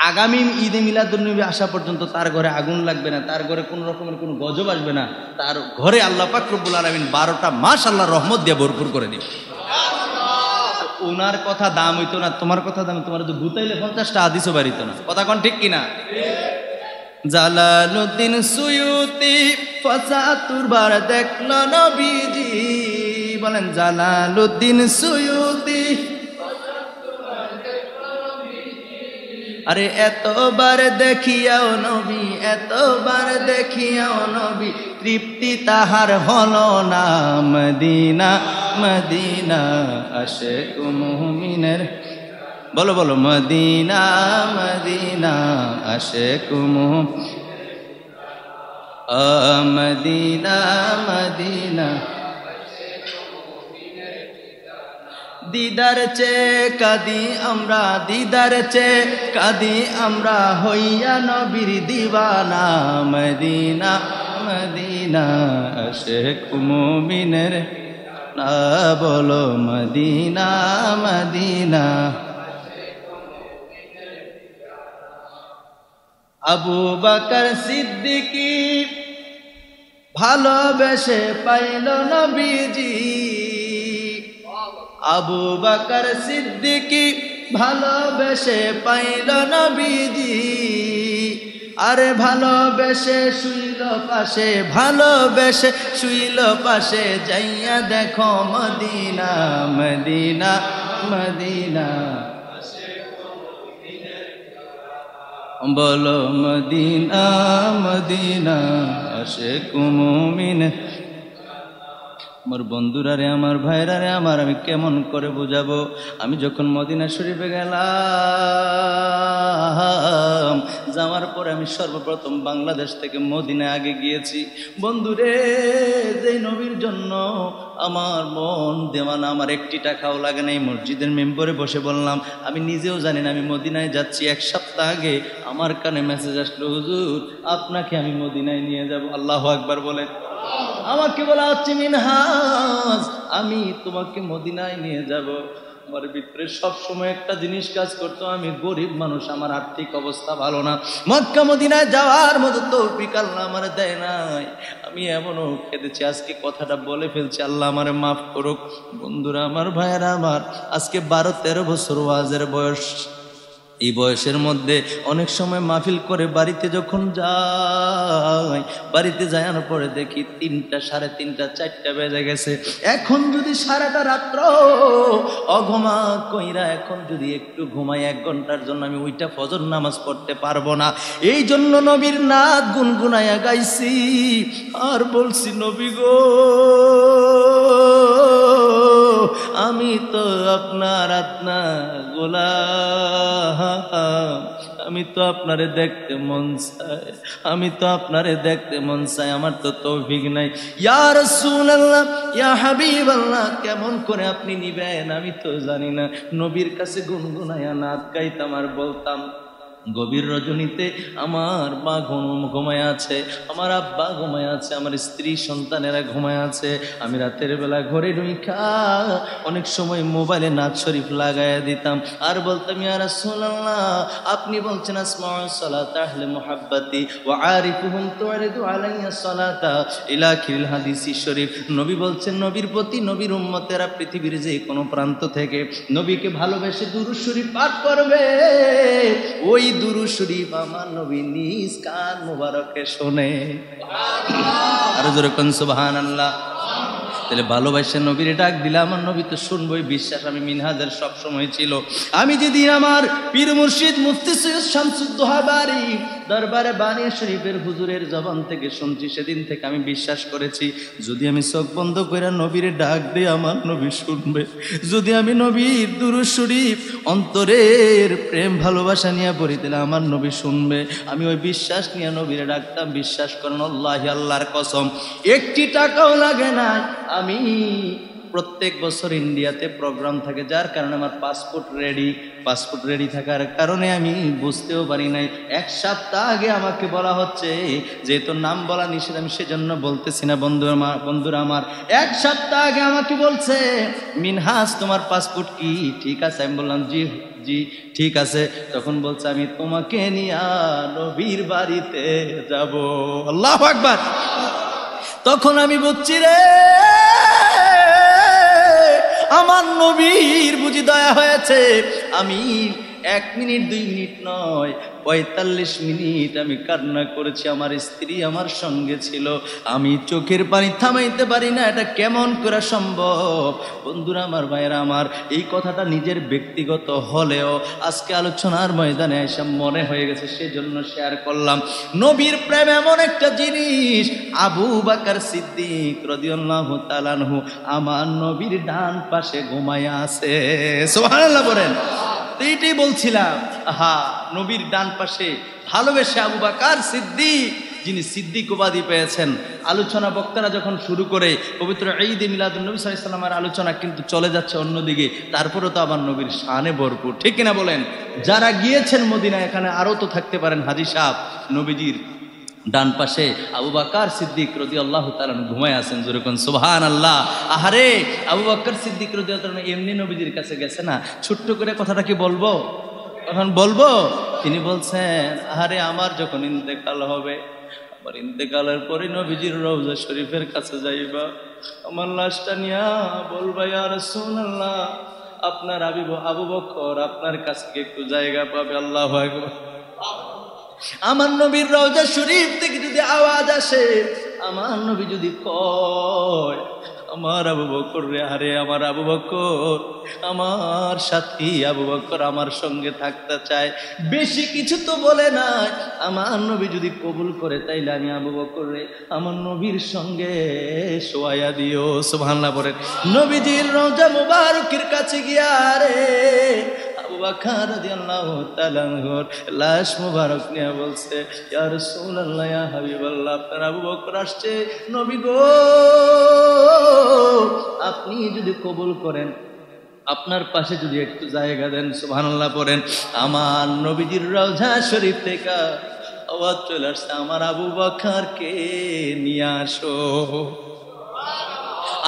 আগামী ঈদে মিলাদুন নবী আসা পর্যন্ত তার ঘরে আগুন লাগবে না, তার ঘরে কোনো রকমের কোনো গজব আসবে না, তার ঘরে আল্লাহ পাক রব্বুল আলামিন 12টা মাস আল্লাহর রহমত দিয়ে ভরপুর করে দিবে। ওনার কথা দাম হইতো না, তোমার কথা দাম, তোমার তো গুতাইলে 50টা হাদিসও বাড়িত না। কথা কোন ঠিক কিনা? জালালউদ্দিন সুয়ুতি 75 বার দেখলো নবীজি। বলেন জালালউদ্দিন সুয়ুতি। আরে এতবার দেখিয়াও নবী, এতবার দেখিয়াও নবী, তৃপ্তি তাহার হলো না। মদিনা মদিনা আশিক মুমিনের, বলো বলো, মদিনা মদিনা আশিক মদিনা মদিনা। দিদার চে কাদি আমরা, দিদার চে কাদি আমরা, হইয়া নবীর দিওয়ানা। মদিনা মদিনা আশিক মুমিনের, না বলো মদিনা মদিনা। আবু বকর সিদ্দিকী ভালোবেসে পাইল নবীজি, আবু বকর সিদ্দিকী ভালোবেসে পাইল নবীজি। আরে ভালোবেসে শুইল পাশে, ভালোবেসে শুইল পাশে, যাইয়া দেখো মদিনা মদিনা মদিনা, বলো মদিনা মদিনা আশিক মুমিন। আমার বন্ধুরা রে, আমার ভাইরা রে আমার, আমি কেমন করে বুঝাবো? আমি যখন মদিনা শরীফে গেলাম, যাওয়ার পরে আমি সর্বপ্রথম বাংলাদেশ থেকে মদিনায় আগে গিয়েছি। বন্ধুরে, যে নবীর জন্য আমার মন দেওয়ানা, আমার একটি টাকাও লাগে না। এই মসজিদের মেম্বরে বসে বললাম, আমি নিজেও জানি না আমি মদিনায় যাচ্ছি। এক সপ্তাহ আগে আমার কানে মেসেজ আসলো, হুজুর আপনাকে আমি মদিনায় নিয়ে যাব। আল্লাহু আকবার বলে। আমাকে বলা হচ্ছে, মিনহাজ আমি তোমাকে মদিনায় নিয়ে যাব। আমার ভিতরে সবসময় একটা জিনিস কাজ করতো, আমি গরিব মানুষ, আমার আর্থিক অবস্থা ভালো না, মক্কা মদিনায় যাওয়ার মতো তৌফিক আল্লাহ আমার দেয় নাই। আমি এমনও কেঁদেছি, আজকে কথাটা বলে ফেলছি, আল্লাহ আমারে মাফ করুক। বন্ধুরা আমার, ভাইয়েরা আমার, আজকে 12-13 বছর ওয়াজের বয়স। এই বয়সের মধ্যে অনেক সময় মাহফিল করে বাড়িতে যখন যাই, বাড়িতে যাওয়ার পরে দেখি 3টা, 3:30, 4টা বেজে গেছে। এখন যদি সারাটা রাত্র অঘুমা কইরা এখন যদি একটু ঘুমাই 1 ঘন্টার জন্য, আমি ওইটা ফজর নামাজ পড়তে পারবো না। এই জন্য নবীর নাত গুনগুনাইয়া গাইছি আর বলছি, নবী গো আমি তো আপনার গোলাম, আমি তো আপনারে দেখতে মন চায়, আমি তো আপনারে দেখতে মন চায়, আমার তো তৌফিক নাই। ইয়া রাসূলুল্লাহ, ইয়া হাবিবাল্লাহ, কেমন করে আপনি নিবেন আমি তো জানি না। নবীর কাছে গুনগুনায়া নাত গাইতাম আর বলতাম, গভীর রজনীতে আমার মা ঘুমায় আছে, আমার আব্বা ঘুমায় আছে, আমার স্ত্রী সন্তানেরা ঘুমায় আছে। আমি রাতের বেলা ঘরে ঢুইকা অনেক সময় মোবাইলে নাচ শরীফ লাগাইয়া দিতাম আর বলতাম, ইয়া রাসূলুল্লাহ আপনি বলছেন আসমাউস সালাত আহলে মুহাব্বতি ওয়া আরিফুহুম তুরিদু আলাইহিস সালাতা ইলা আখিরিল হাদিসি শরীফ। নবী বলছেন, নবীর প্রতি নবীর উম্মতেরা পৃথিবীর যে কোনো প্রান্ত থেকে নবীকে ভালোবেসে দুরূদ শরীফ পাঠ করবে, ওই দুরূদ শরীফ আমার নবী নিজ কান মুবারকে শোনে। আর জোরে কোন সুবহানাল্লাহ। তাহলে ভালোবাসা নবীর ডাক দিলে আমার নবী তো শুনবই, বিশ্বাস আমি মিনহাজের সব সময় ছিল। আমি যেদিন আমার পীর মুর্শিদ মুফতি সৈয়দ শামসুদ্দোহা বারী দরবারে বানী শরীফের হুজুরের জবান থেকে শুনছি, সেদিন থেকে আমি বিশ্বাস করেছি যদি আমি চোখ বন্ধ করে নবীর ডাক দিই আমার নবী শুনবে। যদি আমি নবীর দুরূদ শরীফ অন্তরের প্রেম ভালোবাসা নিয়ে পড়ি তাহলে আমার নবী শুনবে। আমি ওই বিশ্বাস নিয়ে নবীরে ডাকতাম। বিশ্বাস করেন আল্লাহি, আল্লাহর কসম, একটি টাকাও লাগে না। আমি প্রত্যেক বছর ইন্ডিয়াতে প্রোগ্রাম থাকে, যার কারণে আমার পাসপোর্ট রেডি থাকার কারণে আমি বুঝতেও পারি নাই। 1 সপ্তাহ আগে আমাকে বলা হচ্ছে, যেহেতু নাম বলা নিষেধ আমি সেজন্য বলতেছি না বন্ধুরা আমার, 1 সপ্তাহ আগে আমাকে বলছে, মিনহাজ তোমার পাসপোর্ট কি ঠিক আছে? আমি বললাম জি জি ঠিক আছে। তখন বলছে, আমি তোমাকে নিয়ে নবীর বাড়িতে যাব। আল্লাহু আকবার। তখন আমি বুঝছি রে, আমার নবীর বুঝি দয়া হয়েছে। আমি 1 মিনিট 2 মিনিট নয়, 45 মিনিট আমি কান্না করেছি। আমার স্ত্রী আমার সঙ্গে ছিল, আমি চোখের পানি থামাইতে পারি না। এটা কেমন করে সম্ভব? বন্ধুরা আমার, ভাইয়েরা আমার, এই কথাটা নিজের ব্যক্তিগত হলেও আজকে আলোচনার ময়দানে এসে মনে হয়ে গেছে, সেজন্য শেয়ার করলাম। নবীর প্রেম এমন একটা জিনিস, আবু বকর সিদ্দিক রাদিয়াল্লাহু তাআলা আনহু আমার নবীর ডান পাশে ঘুমায়া আছে। সুবহানাল্লাহ বলেন। এইটাই বলছিলাম, নবীর ডান পাশে ভালোবেসে আবু বকর সিদ্দিক, যিনি সিদ্দিক উপাধি পেয়েছেন। আলোচনা বক্তারা যখন শুরু করে পবিত্র ঈদ মিলাদুন নবী সাল্লাল্লাহু আলাইহি ওয়াসাল্লামের আলোচনা কিন্তু চলে যাচ্ছে অন্যদিকে, তারপরেও তো আবার নবীর শানে ভরপুর, ঠিক কিনা বলেন? যারা গিয়েছেন মদিনা, এখানে আরও তো থাকতে পারেন হাজী সাহেব, নবীজির ডান পাশে আবু বকর সিদ্দিক রাদিয়াল্লাহু তাআলা ঘুমায় আছেন। জোরে কোন সুবহানাল্লাহ। আহারে, আবু বকর সিদ্দিক রাদিয়াল্লাহু তাআলা এমনি নবীজির কাছে গেছে না, ছোট্ট করে কথাটা কি বলবো? এখন বলবো। তিনি বলছেন, আহারে আমার যখন ইন্তেকাল হবে আমার ইন্তেকালের পরে নবীজির রওজা শরীফের কাছে যাইবা, আমার লাশটা নিয়া বলবা, ইয়া রাসূলুল্লাহ, আপনার আবু বকর আপনার কাছে একটু জায়গা পাবে। আল্লাহু আকবার। আমার নবীর রওজা শরীফ থেকে যদি আওয়াজ আসে, আমার নবী যদি কয়, আমার আবু বকর রে, আরে আমার আবু বকর, আমার সাথী আবু বকর আমার সঙ্গে থাকতে চায়, বেশি কিছু তো বলে নাই, আমার নবী যদি কবুল করে তাইলে আমি আবু বকর রে আমার নবীর সঙ্গে শোয়াইয়া দিও। সুবহানাল্লাহ বলেন। নবীজির রওজা মুবারকের কাছে গিয়া রে আবু বকর রাদিয়াল্লাহু তাআলা আনহুর লাশ মুবারক নিয়ে বলছে, ইয়া রাসূলুল্লাহ, ইয়া হাবিবাল্লাহ, আপনার আবু বকর আসছে, নবী গো, আপনি যদি কবুল করেন, আপনার পাশে যদি একটু জায়গা দেন। সুবহানাল্লাহ পড়েন। আমার নবীজির রওজা শরীফ থেকে আওয়াজ চলে আসছে, আমার আবু বকরকে নিয়ে আসো।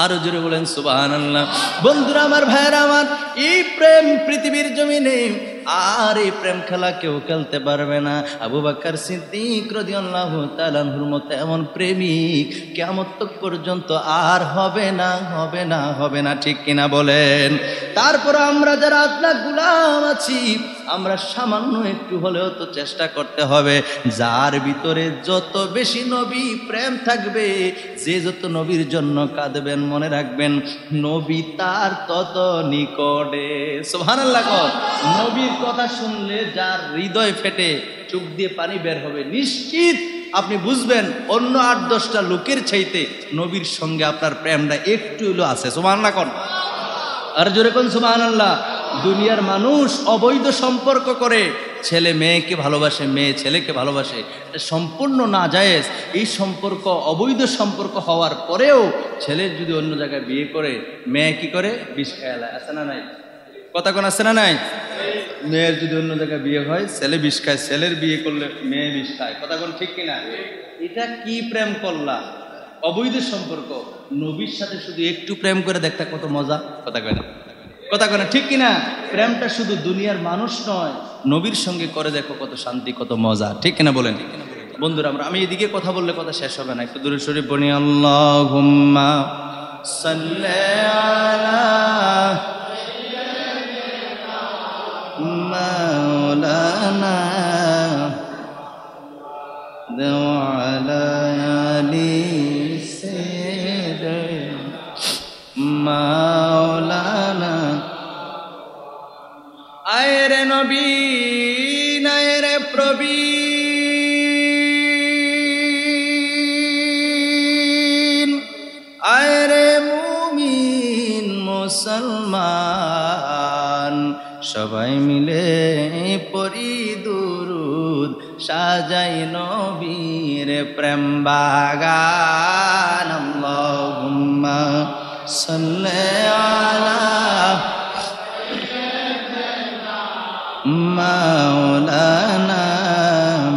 আরো জোরে বলেন সুবহানাল্লাহ। বন্ধুরা আমার, ভাইয়েরা আমার, এই প্রেম পৃথিবীর জমিনে আর এই প্রেম খেলা কেউ খেলতে পারবে না। আবু বকর সিদ্দিক রাদিয়াল্লাহু তাআলা আনহুর মতো এমন প্রেমিক কিয়ামত পর্যন্ত আর হবে না, হবে না, হবে না। ঠিক কিনা বলেন? তারপর আমরা যারা আল্লাহর গোলাম আছি, আমরা সামান্য একটু হলেও তো চেষ্টা করতে হবে। যার ভিতরে যত বেশি নবী প্রেম থাকবে, যে যত নবীর জন্য কাঁদবেন, মনে রাখবেন নবী তার তত নিকটে। সুবহানাল্লাহ। নবীর কথা শুনলে যার হৃদয় ফেটে চোখ দিয়ে পানি বের হবে, নিশ্চিত আপনি বুঝবেন অন্য 8-10টা লোকের চাইতে নবীর সঙ্গে আপনার প্রেমটা একটু হলো আছে। সুবহানাল্লাহ। আর জোরে কোন সুবহানাল্লাহ। দুনিয়ার মানুষ অবৈধ সম্পর্ক করে, ছেলে মেয়েকে ভালোবাসে, মেয়ে ছেলেকে ভালোবাসে, সম্পূর্ণ নাজায়েজ। এই সম্পর্ক অবৈধ সম্পর্ক হওয়ার পরেও ছেলের যদি অন্য জায়গায় বিয়ে করে, মেয়ে কি করে? বিষ খায়। আছে না নাই? কথা কোন আছে না নাই? মেয়ের যদি অন্য জায়গায় বিয়ে হয়, ছেলে বিষ খায়, ছেলের বিয়ে করলে মেয়ে বিষ খায়। কথা কোন ঠিক কিনা? এটা কি প্রেম করলা? অবৈধ সম্পর্ক। নবীর সাথে শুধু একটু প্রেম করে দেখতে কত মজা। কথা কয় না? কথা কয় না? ঠিক কিনা? প্রেমটা শুধু দুনিয়ার মানুষ নয়, নবীর সঙ্গে করে দেখো কত শান্তি, কত মজা। ঠিক কিনা বলেন? বন্ধুরা, আমি এদিকে কথা বললে কথা শেষ হবে না, একটু দূরে শরীফ বলি, আল্লাহুম্মা সাল্লি আলা মাওলানা ওয়া আলা আলি সাইয়্যিদিনা মাওলানা। আয় রে নবী, আয় রে প্রবীণ, আয় রে মুমিন মুসলমান, সবাই মিলে পড়ি দুরুদ, সাজাই নবীর প্রেম বাগান। আল্লাহুম্মা সাল্লি আলা মাওলানা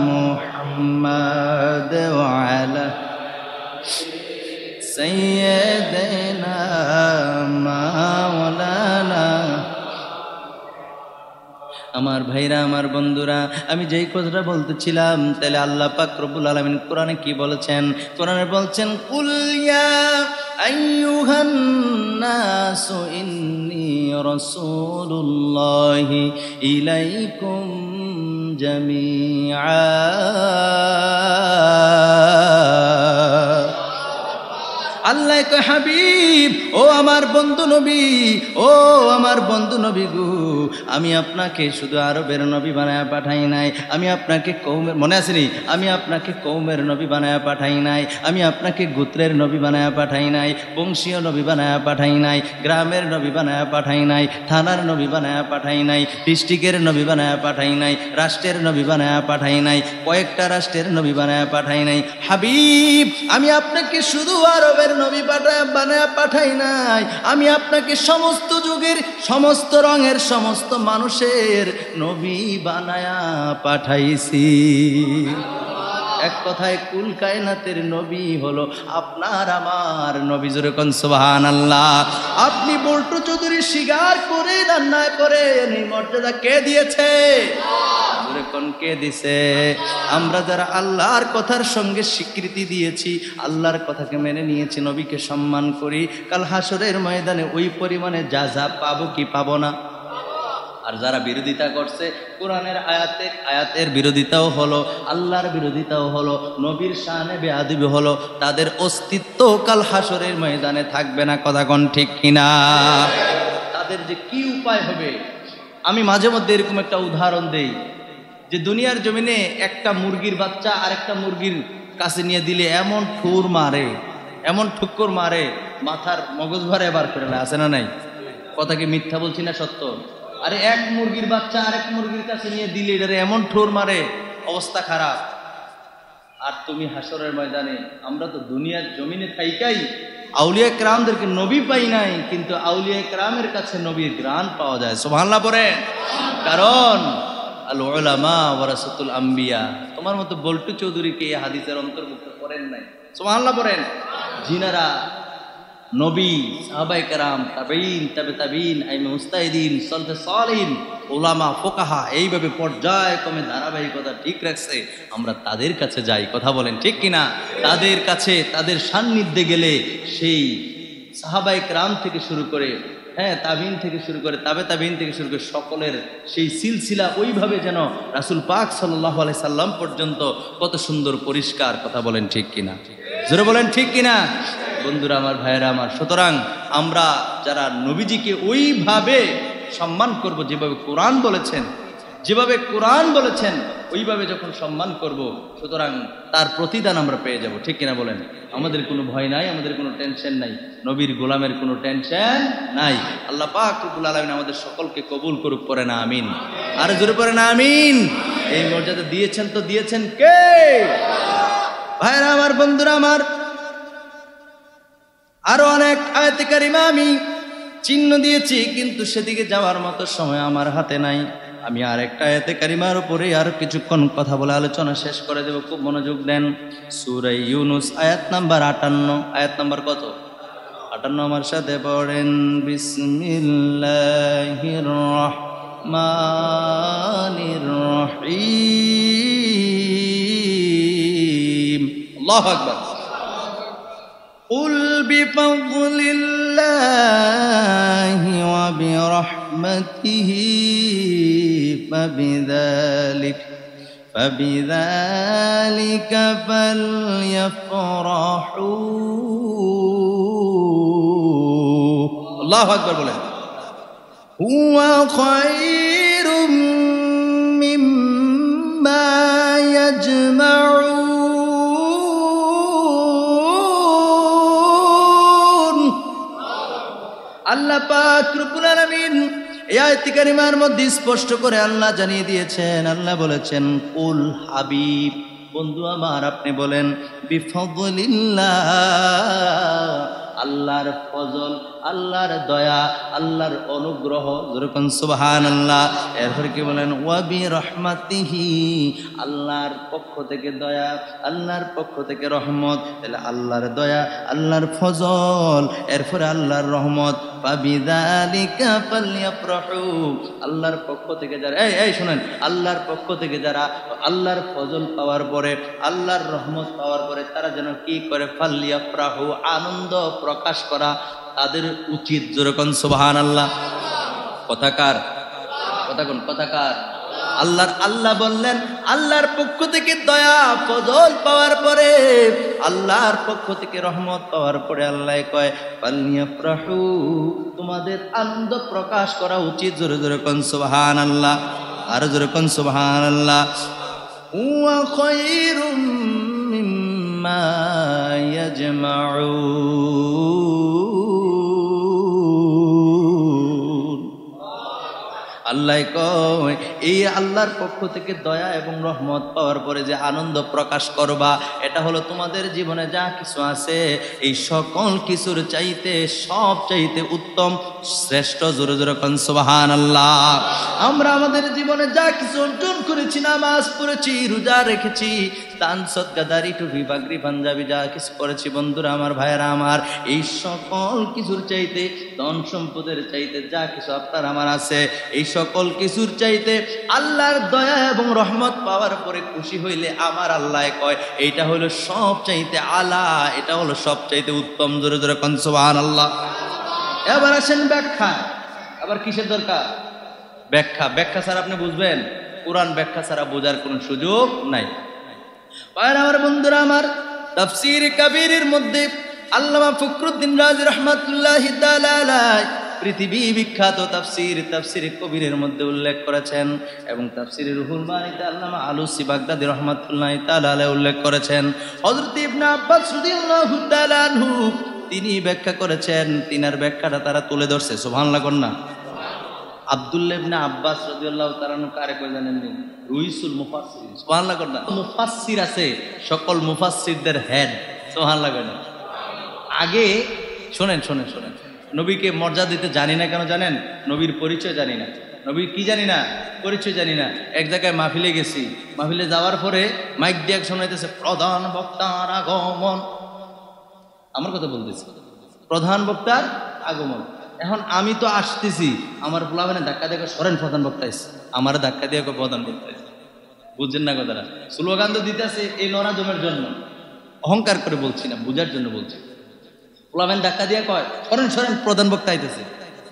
মুহাম্মদ ওয়া আলা সাইয়্যিদিনা মাওলানা। আমার ভাইরা, আমার বন্ধুরা, আমি যেই কথাটা বলতেছিলাম, তাহলে আল্লাহ পাক রব্বুল আলামিন কোরআনে কি বলেছেন? কোরআনে বলছেন, কুল ইয়া আইয়ুহান নাসু ইন্নী রাসূলুল্লাহি ইলাইকুম জামিআ। আল্লাহ কয়, হাবিব, ও আমার বন্ধু নবী, ও আমার বন্ধু নবী গো, আমি আপনাকে শুধু আরবের নবী বানায়া পাঠাই নাই, আমি আপনাকে কওমের, মনে আসেনি? আমি আপনাকে কওমের নবী বানায়া পাঠাই নাই, আমি আপনাকে গোত্রের নবী বানায়া পাঠাই নাই, বংশীয় নবী বানায়া পাঠাই নাই, গ্রামের নবী বানায়া পাঠাই নাই, থানার নবী বানায়া পাঠাই নাই, ডিস্ট্রিক্টের নবী বানায়া পাঠাই নাই, রাষ্ট্রের নবী বানায়া পাঠাই নাই, কয়েকটা রাষ্ট্রের নবী বানায়া পাঠাই নাই। হাবিব, আমি আপনাকে শুধু আরবের নবী বানায়া পাঠাই নাই, আমি আপনাকে সমস্ত যুগের, সমস্ত রঙের, সমস্ত মানুষের নবী বানায়া পাঠাইছি। এক কথায় কুল কায়নাতের নবী হলো আপনার আমার নবী। জোরে কোন সুবহানাল্লাহ। আপনি বল্টু চৌধুরী স্বীকার করেন আর না করেন, এই মর্যাদা কে দিয়েছে? জোরে কোন কে দিছে? আমরা যারা আল্লাহর কথার সঙ্গে স্বীকৃতি দিয়েছি, আল্লাহর কথাকে মেনে নিয়েছি, নবীকে সম্মান করি, কাল হাসরের ময়দানে ওই পরিমাণে যা পাবো কি পাবো না? আর যারা বিরোধিতা করছে, কোরআনের আয়াতের বিরোধিতাও হলো, আল্লাহর বিরোধিতাও হলো, নবীর শানে বেয়াদবি হলো, তাদের অস্তিত্ব কাল হাসরের ময়দানে থাকবে না। কথা কোন ঠিক কিনা? তাদের যে কি উপায় হবে, আমি মাঝে মধ্যে এরকম একটা উদাহরণ দেই যে দুনিয়ার জমিনে একটা মুরগির বাচ্চা আরেকটা মুরগির কাছে নিয়ে দিলে এমন ঠুর মারে, এমন ঠুক্কর মারে, মাথার মগজ ভরে বার করে আছে না নাই? কথা কি মিথ্যা বলছি না সত্য? আরে এক মুরগির বাচ্চা আরেক মুরগির কাছে নিয়ে দিলে এটারে এমন ঠোর মারে, অবস্থা খারাপ। আর তুমি হাসরের ময়দানে, আমরা তো দুনিয়ার জমিনে থাইকাই আউলিয়া কেরামদেরকে নবী পাই নাই, কিন্তু আউলিয়া কেরামের কাছে নবীর গ্রাণ পাওয়া যায়। সুবহানাল্লাহ পড়েন। কারণ আল উলামা ওয়ারাসাতুল আম্বিয়া, তোমার মতো বল্টু চৌধুরীকে এই হাদিসের অন্তর্ভুক্ত করেন নাই। সুবহানাল্লাহ পড়েন। জিনারা নবী, সাহাবায়ে কেরাম, তাবেঈন, তাবে তাবেঈন, আইমে মুস্তাহিদিন, সালফে সালিহিন, উলামা, ফুকাহা, এইভাবে পর্যায়ক্রমে ধারাবাহিকতা ঠিক রাখছে, আমরা তাদের কাছে যাই। কথা বলেন ঠিক কিনা? তাদের কাছে, তাদের সান্নিধ্যে গেলে সেই সাহাবায়ে কেরাম থেকে শুরু করে, তাবিন থেকে শুরু করে, তাবে তাবিন থেকে শুরু করে সকলের সেই সিলসিলা ওইভাবে যেন রাসূল পাক সাল্লাল্লাহু আলাইহি সাল্লাম পর্যন্ত কত সুন্দর পরিষ্কার। কথা বলেন ঠিক কিনা? জোরে বলেন ঠিক কিনা? বন্ধুরা আমার, ভাইয়েরা আমার, সুতরাং আমরা যারা নবীজিকে ওইভাবে সম্মান করব, যেভাবে কোরআন বলেছেন, যেভাবে কোরআন বলেছেন ওইভাবে যখন সম্মান করব, সুতরাং তার প্রতিদান আমরা পেয়ে যাব। ঠিক কিনা বলেন? আমাদের কোনো ভয় নাই, আমাদের কোনো টেনশন নাই, নবীর গোলামের কোনো টেনশন নাই। আল্লাহ পাক রব্বুল আলামিন আমাদের সকলকে কবুল করুক। পড়ে না আমিন? আর জোরে পড়ে না আমিন? এই মর্যাদা দিয়েছেন তো দিয়েছেন কে? ভাইরা আমার, বন্ধুরা আমার, আরো অনেক আয়াতে কারিমা আমি চিহ্ন দিয়েছি, কিন্তু সেদিকে যাওয়ার মতো সময় আমার হাতে নাই। আমি আর একটা আয়াতে কারিমার উপরে আর কিছুক্ষণ কথা বলে আলোচনা শেষ করে দেব। খুব মনোযোগ দেন। সূরা ইউনূস আয়াত নাম্বার 58। আয়াত নাম্বার কত? 58। আমার সাথে পড়েন, বিসমিল্লাহির রহমানির রহিম। আল্লাহু আকবার। قل بفضل الله وبرحمته فبذلك فليفرحوا। الله أكبر বলেন। هو خير مما يجمعون। আল্লাহ পাক রব্বুল আলামিন এই আয়াত কারিমার মধ্যে স্পষ্ট করে আল্লাহ জানিয়ে দিয়েছেন। আল্লাহ বলেছেন, কুল হাবিব, বন্ধু আমার, আপনি বলেন, বিফদলিল্লাহ, আল্লাহর ফজল, আল্লাহর দয়া, আল্লাহর অনুগ্রহ, যেরকম সুবহানাল্লাহ। এরপর কি বলেন, ওয়া বিরহমাতিহি, আল্লাহর পক্ষ থেকে দয়া, আল্লাহর পক্ষ থেকে রহমত। তাহলে আল্লাহর দয়া, আল্লাহর ফজল, এরপরে আল্লাহর রহমত। ফাবিযালিকা ফালইফরাহু, আল্লাহর পক্ষ থেকে যারা, এই শুনেন, আল্লাহর পক্ষ থেকে যারা আল্লাহর ফজল পাওয়ার পরে, আল্লাহর রহমত পাওয়ার পরে তারা যেন কি করে? ফালইফরাহু, আনন্দ প্রকাশ করা তাদের উচিত। যেরকম সুবহানাল্লাহ। কথাকার, কথাকার। আল্লাহ বললেন, আল্লাহর পক্ষ থেকে দয়া ফজল পাওয়ার পরে, আল্লাহর পক্ষ থেকে রহমত পাওয়ার পরে আল্লাহ কয়, ফালইফরাহু, তোমাদের আনন্দ প্রকাশ করা উচিত। জোরে জোরে কোন সুবহানাল্লাহ। আর জোরে কোন সুবহানাল্লাহ। ওয়া খায়রুম মিম্মা ইয়াজমাউন। আল্লাহ কয়, এই আল্লাহর পক্ষ থেকে দয়া এবং রহমত পাওয়ার পরে যে আনন্দ প্রকাশ করবা, এটা হলো তোমাদের জীবনে যা কিছু আছে এই সকল কিছুর চাইতে সব চাইতে উত্তম, শ্রেষ্ঠ। জোরে জোরে কোন সুবহানাল্লাহ। আমরা আমাদের জীবনে যা কিছু অর্জন করেছি, নামাজ পড়েছি, রোজা রেখেছি, দান সদকা দাড়ি টুপি পাগড়ি পাঞ্জাবি যা কিছু করেছি বন্ধুরা আমার ভাইয়েরা আমার, এই সকল কিছুর চাইতে ধন সম্পদের চাইতে যা কিছু আপনার আমার আছে, এই সকল কিছুর চাইতে আল্লাহর দয়া এবং রহমত পাওয়ার পরে খুশি হইলে আমার আল্লাহ কয় এইটা হলো সব চাইতে আলা, এটা হলো সব চাইতে উত্তম। জোরে জোরে কোন সুবহানাল্লাহ। এবার আসেন ব্যাখ্যা। আবার কিসের দরকার? ব্যাখ্যা। ব্যাখ্যা ছাড়া আপনি বুঝবেন? কোরআন ব্যাখ্যা ছাড়া বোঝার কোনো সুযোগ নাই। আমার বন্ধুরা আমার, তাফসীর কাবীরের মধ্যে আল্লামা ফখরুদ্দীন রাজি রাহমাতুল্লাহি তাআলা আলাইহি পৃথিবী বিখ্যাত তাফসীর কবীরের মধ্যে উল্লেখ করেছেন, এবং তাফসীরে রুহুল মানিতে আল্লামা আলুসি বাগদাদী রাহমাতুল্লাহি তাআলা আলাইহি উল্লেখ করেছেন। হযরত ইবনে আব্বাস রাদিয়াল্লাহু তাআলা আনহু তিনি ব্যাখ্যা করেছেন, তিনার ব্যাখ্যাটা তারা তুলে ধরছে। সুবহানাল্লাহ কোন না? আব্দুল্লাহ ইবনে আব্বাস রাদিয়াল্লাহু তাআলা আনহু কারে কয় জানেন নি? রুইসুল মুফাসসিরিন। সুবহানাল্লাহ কোন না? মুফাসসির আছে, সকল মুফাসসিরদের হেড। সুবহানাল্লাহ কোন না? আগে শোনেন, নবীকে মর্যাদা দিতে জানি না কেন জানেন? নবীর পরিচয় জানি না। নবী কি জানি না? পরিচয় জানি না। এক জায়গায় মাহফিলে গেছি, মাহফিলে যাওয়ার পরে মাইক দিয়ে শোনাইতেছে প্রধান বক্তার আগমন। আমার কথা বলতেছি, প্রধান বক্তার আগমন। এখন আমি তো আসতেছি, আমার পোলাবেন ধাক্কা দিয়ে সরেন প্রধান বক্তা এসে, আমার ধাক্কা দিয়ে প্রধান বক্তা এসে। বুঝছেন না কথাটা? স্লোগান তো দিতেছে এই নরাজমের জন্য, অহংকার করে বলছি না, বুঝার জন্য বলছি। পোলাবেন ধাক্কা দিয়ে কয় সরেন প্রধান বক্তা আইতেছে।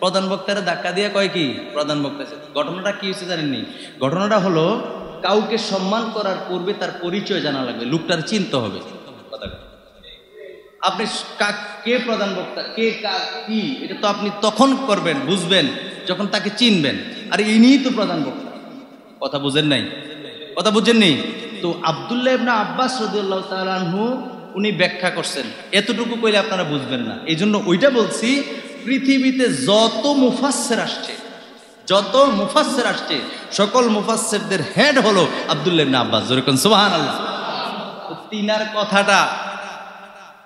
প্রধান বক্তারা ধাক্কা দিয়ে কয় কি প্রধান বক্তা আছে। ঘটনাটা কি হয়েছে জানেননি? ঘটনাটা হলো কাউকে সম্মান করার পূর্বে তার পরিচয় জানা লাগবে, লোকটার চিনতে হবে। আপনি কে প্রধান বক্তা, কে কি, এটা তো আপনি তখন করবেন, বুঝবেন যখন তাকে চিনবেন। আর ইনিই তো প্রধান বক্তা। কথা বুঝেন নাই? কথা বুঝেননি তো? আব্দুল্লাহ ইবনে আব্বাস রাদিয়াল্লাহু তাআলা আনহু উনি ব্যাখ্যা করছেন, এতটুকু কইলে আপনারা বুঝবেন না। এই জন্য ওইটা বলছি, পৃথিবীতে যত মুফাসসির আসছে সকল মুফাসসিরদের হেড হলো আব্দুল্লাহ ইবনে আব্বাস। যেরকম সুবহানাল্লাহ।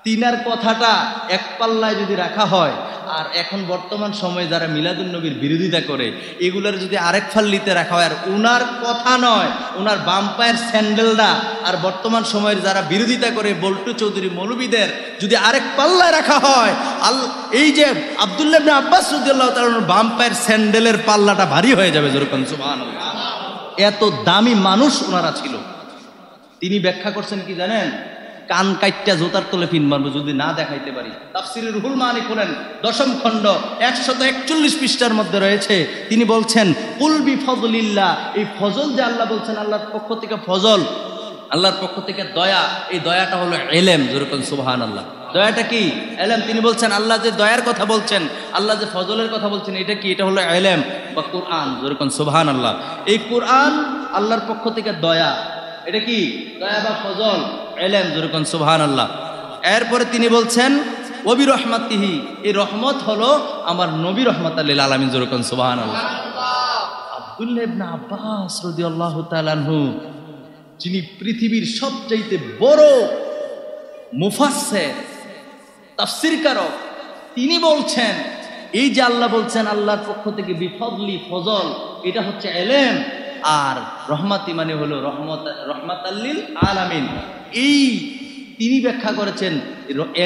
তিনার কথাটা এক পাল্লায় যদি রাখা হয়, আর এখন বর্তমান সময়ে যারা মিলাদুন নবীর বিরোধিতা করে এগুলোর যদি আরেক ফাল্লিতে রাখা হয়, আর উনার কথা নয়, উনার বাম পায়ের স্যান্ডেলটা, আর বর্তমান সময়ের যারা বিরোধিতা করে বল্টু চৌধুরী মৌলবীদের যদি আরেক পাল্লায় রাখা হয়, এই যে আব্দুল্লাহ ইবনে আব্বাস রাদিয়াল্লাহু তাআলার বাম পায়ের স্যান্ডেলের পাল্লাটা ভারী হয়ে যাবে। যেরকম সুবহানাল্লাহ। এত দামি মানুষ ওনারা ছিল। তিনি ব্যাখ্যা করছেন কি জানেন? কান কাইটটা জোতার তলে পিন মারবো যদি না দেখাইতে পারি। তাফসীরে রুহুল মানি করেন 10ম খণ্ড 141 পৃষ্ঠার মধ্যে রয়েছে। তিনি বলছেন কুল বিফজলিল্লাহ, এই ফজল যে আল্লাহ বলছেন, আল্লাহর পক্ষ থেকে ফজল, আল্লাহর পক্ষ থেকে দয়া, এই দয়াটা হলো ইলম। যেরকম সুবহানাল্লাহ। দয়াটা কি? ইলম। তিনি বলছেন আল্লাহ যে দয়ার কথা বলছেন, আল্লাহ যে ফজলের কথা বলছেন, এটা কি? এটা হলো ইলম বা কোরআন। যেরকম সুবহানাল্লাহ। এই কোরআন আল্লাহর পক্ষ থেকে দয়া, এটা কি? দয়া বা ফজল, ইলম। যেরকম সুবহানাল্লাহ। এরপরে তিনি বলছেন ওবি রহমাতিহি, এই রহমত হলো আমার নবী রহমাতাল লিল আলামিন। যেরকম সুবহানাল্লাহ। আব্দুল্লাহ ইবনে আব্বাস রাদিয়াল্লাহু তাআলা আনহু, যিনি পৃথিবীর সবচাইতে বড় মুফাসসির, তাফসীরকারক, তিনি বলছেন এই যে আল্লাহ বলছেন আল্লাহর পক্ষ থেকে বিফদলি, ফজল, এটা হচ্ছে ইলম, আর রহমাতি মানে হলো রহমাতাল লিল আলামিন। এই তিনি ব্যাখ্যা করেছেন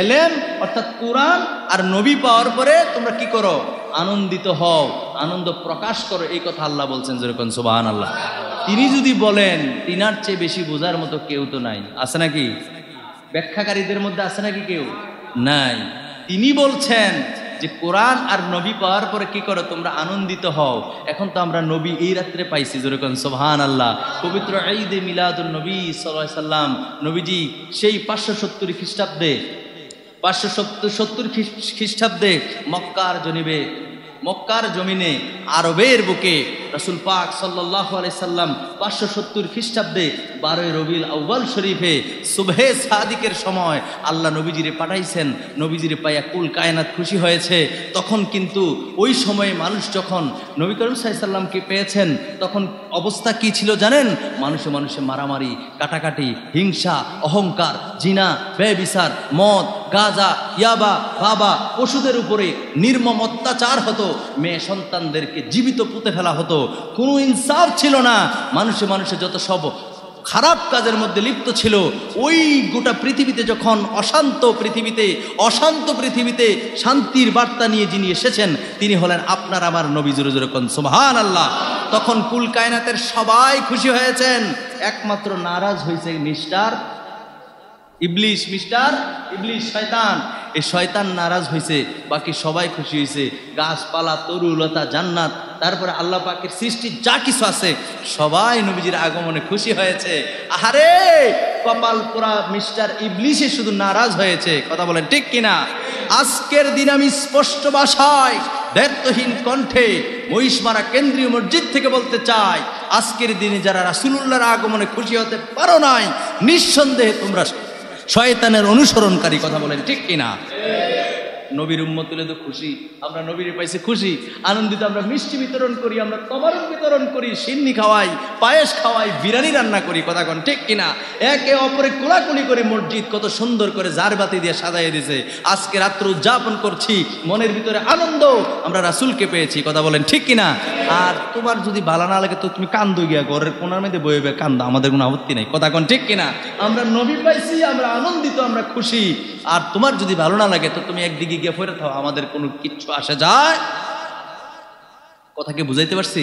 ইলম অর্থাৎ কোরআন আর নবী পাওয়ার পরে তোমরা কি করো? আনন্দিত হও, আনন্দ প্রকাশ করো, এই কথা আল্লাহ বলছেন। যেরকম সুবহানাল্লাহ। তিনি যদি বলেন, তিনার চেয়ে বেশি বোঝার মতো কেউ তো নাই। আছে নাকি? ব্যাখ্যাকারীদের মধ্যে আছে নাকি কেউ? নাই। তিনি বলছেন যে কোরআন আর নবী পাওয়ার পরে কি করো? তোমরা আনন্দিত হও। এখন তো আমরা নবী এই রাত্রে পাইছি। যেরকম সুবহানাল্লাহ। পবিত্র ঈদে মিলাদুন নবী সাল্লাল্লাহু আলাইহি সাল্লাম, নবীজি সেই 570 খ্রিস্টাব্দে মক্কার জমিনে আরবের বুকে রাসূল পাক সাল্লাল্লাহু আলাইহি সাল্লাম 570 খ্রিস্টাব্দে 12 রবিউল আউয়াল শরীফে সুবহে সাদিকের সময় আল্লাহ নবীজিরে পাঠাইছেন। নবীজিরে পাইয়া কুল কায়নাত খুশি হয়েছে। তখন কিন্তু ওই সময়ে মানুষ যখন নবী করিম সাল্লাল্লাহু আলাইহি সাল্লামকে পেয়েছেন, তখন অবস্থা কি ছিল জানেন? মানুষে মারামারি, কাটাকাটি, হিংসা, অহংকার, জিনা, ব্যভিচার, মদ, গাঁজা, ইয়াবা, বাবা, পশুদের উপরে নির্মম অত্যাচার হতো। মেয়ে সন্তানদেরকে জীবিত পুঁতে ফেলা হতো। কোনো ইনসাফ ছিল না। মানুষে যত সব খারাপ কাজের মধ্যে লিপ্ত ছিল। ওই গোটা পৃথিবীতে যখন অশান্ত পৃথিবীতে শান্তির বার্তা নিয়ে যিনি এসেছেন তিনি হলেন আপনার আমার নবী। জোরে জোরে কোন সুবহানাল্লাহ। তখন কুল কায়নাতের সবাই খুশি হয়েছেন, একমাত্র নারাজ হয়েছে মিস্টার ইবলিশ শয়তান। এই শয়তান নারাজ হয়েছে, বাকি সবাই খুশি হয়েছে। গাছপালা, তরুলতা, জান্নাত, তারপরে আল্লাহ পাকের সৃষ্টি যা কিছু আছে সবাই নবীজির আগমনে খুশি হয়েছে। আহারে কপাল পোড়া মিস্টার ইবলিশে শুধু নারাজ হয়েছে। কথা বলেন ঠিক কিনা? আজকের দিন আমি স্পষ্ট ভাষায় দ্ব্যর্থহীন কণ্ঠে মহিষমারা কেন্দ্রীয় মসজিদ থেকে বলতে চাই, আজকের দিনে যারা রাসূলুল্লাহর আগমনে খুশি হতে পারো নাই, নিঃসন্দেহে তোমরা শয়তানের অনুসরণকারী। কথা বলেন ঠিক কিনা? নবীর উম্মত হলে তো খুশি, আমরা নবীর পাইছে খুশি, আনন্দিত। আমরা মিষ্টি বিতরণ করি, আমরা তবারক বিতরণ করি, সিন্নি খাওয়াই, পায়েস খাওয়াই, বিরিয়ানি রান্না করি। কথা কোন ঠিক কিনা? একে অপরে কোলাকুলি করে মসজিদ কত সুন্দর করে জারবাতি দিয়ে সাজাইয়ে দিয়েছে। আজকে রাত্র উদযাপন করছি, মনের ভিতরে আনন্দ, আমরা রাসূলকে পেয়েছি। কথা বলেন ঠিক কিনা? আর তোমার যদি ভালো না লাগে তো তুমি কান্দো গিয়া, ঘরের কোনার মধ্যে বয়ে বয়ে কান্দো, আমাদের কোনো আপত্তি নেই। কথা কোন ঠিক কিনা? আমরা নবী পাইছি, আমরা আনন্দিত, আমরা খুশি। আর তোমার যদি ভালো না লাগে তো তুমি একদিকে গিয়ে ফেরত হও, আমাদের কোনো কিচ্ছু আসে যায়। কথাকে বুঝাইতে পারছি?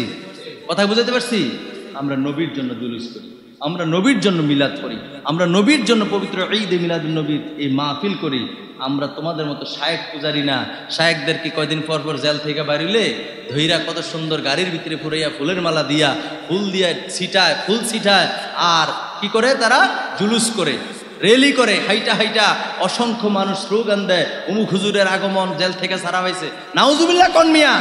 আমরা নবীর জন্য জুলুস করি, আমরা নবীর জন্য মিলাদ করি, আমরা নবীর জন্য পবিত্র ঈদে মিলাদুন নবীর এই মাহফিল করি। আমরা তোমাদের মতো শায়েক পূজারি না। শায়েকদেরকে কয়দিন পর পর জেল থেকে বাড়িলে ধৈরা কত সুন্দর গাড়ির ভিতরে ফুরাইয়া ফুলের মালা দিয়া, ফুল ছিটায় আর কি করে তারা জুলুস করে, রেলি করে, হাইটা অসংখ্য মানুষ স্লোগান দেয়, অমুক হুজুরের আগমন, জেল থেকে ছাড়া হয়েছে। নাউজুবিল্লাহ কোন মিয়া?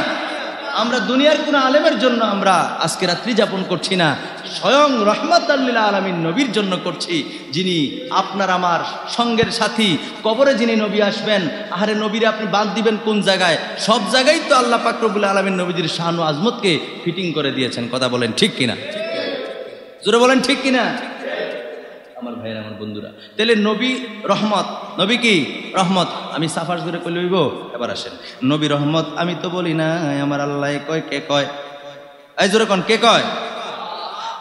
আমরা দুনিয়ার কোন আলেমের জন্য আমরা আজকে রাত্রি যাপন করছি না, স্বয়ং রহমাতাল লিল আলামিন নবীর জন্য করছি, যিনি আপনার আমার সঙ্গের সাথী। কবরে যিনি নবী আসবেন, আহারে নবীরে আপনি বাদ দিবেন কোন জায়গায়? সব জায়গায় তো আল্লাহ পাক রব্বুল আলামিন নবীজির শান ও আজমতকে ফিটিং করে দিয়েছেন। কথা বলেন ঠিক কিনা? জোরে বলেন ঠিক কিনা? আমার ভাইয়ের, আমার বন্ধুরা, তাহলে নবী রহমত, নবী কি রহমত। আমি সাফার জোরে কই লইব? এবার আসেন, নবী রহমত আমি তো বলি না, আমার আল্লাহ কয়। কে কয়? এই জোরে কোন কে কয়?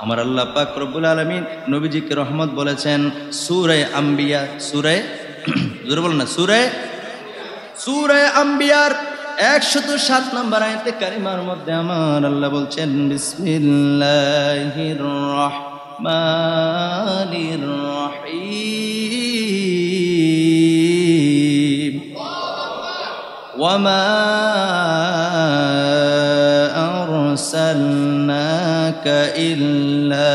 আমার আল্লাহ পাক রব্বুল আলামিন নবীজিকে রহমত বলেছেন সূরা আম্বিয়া, জোরে বলেন না, সূরা আম্বিয়ার 107 নম্বর আয়াতে কারিমার মধ্যে আমার আল্লাহ বলছেন বিসমিল্লাহির রাহমানির রহিম ওয়ামা আরসালনাকা ইল্লা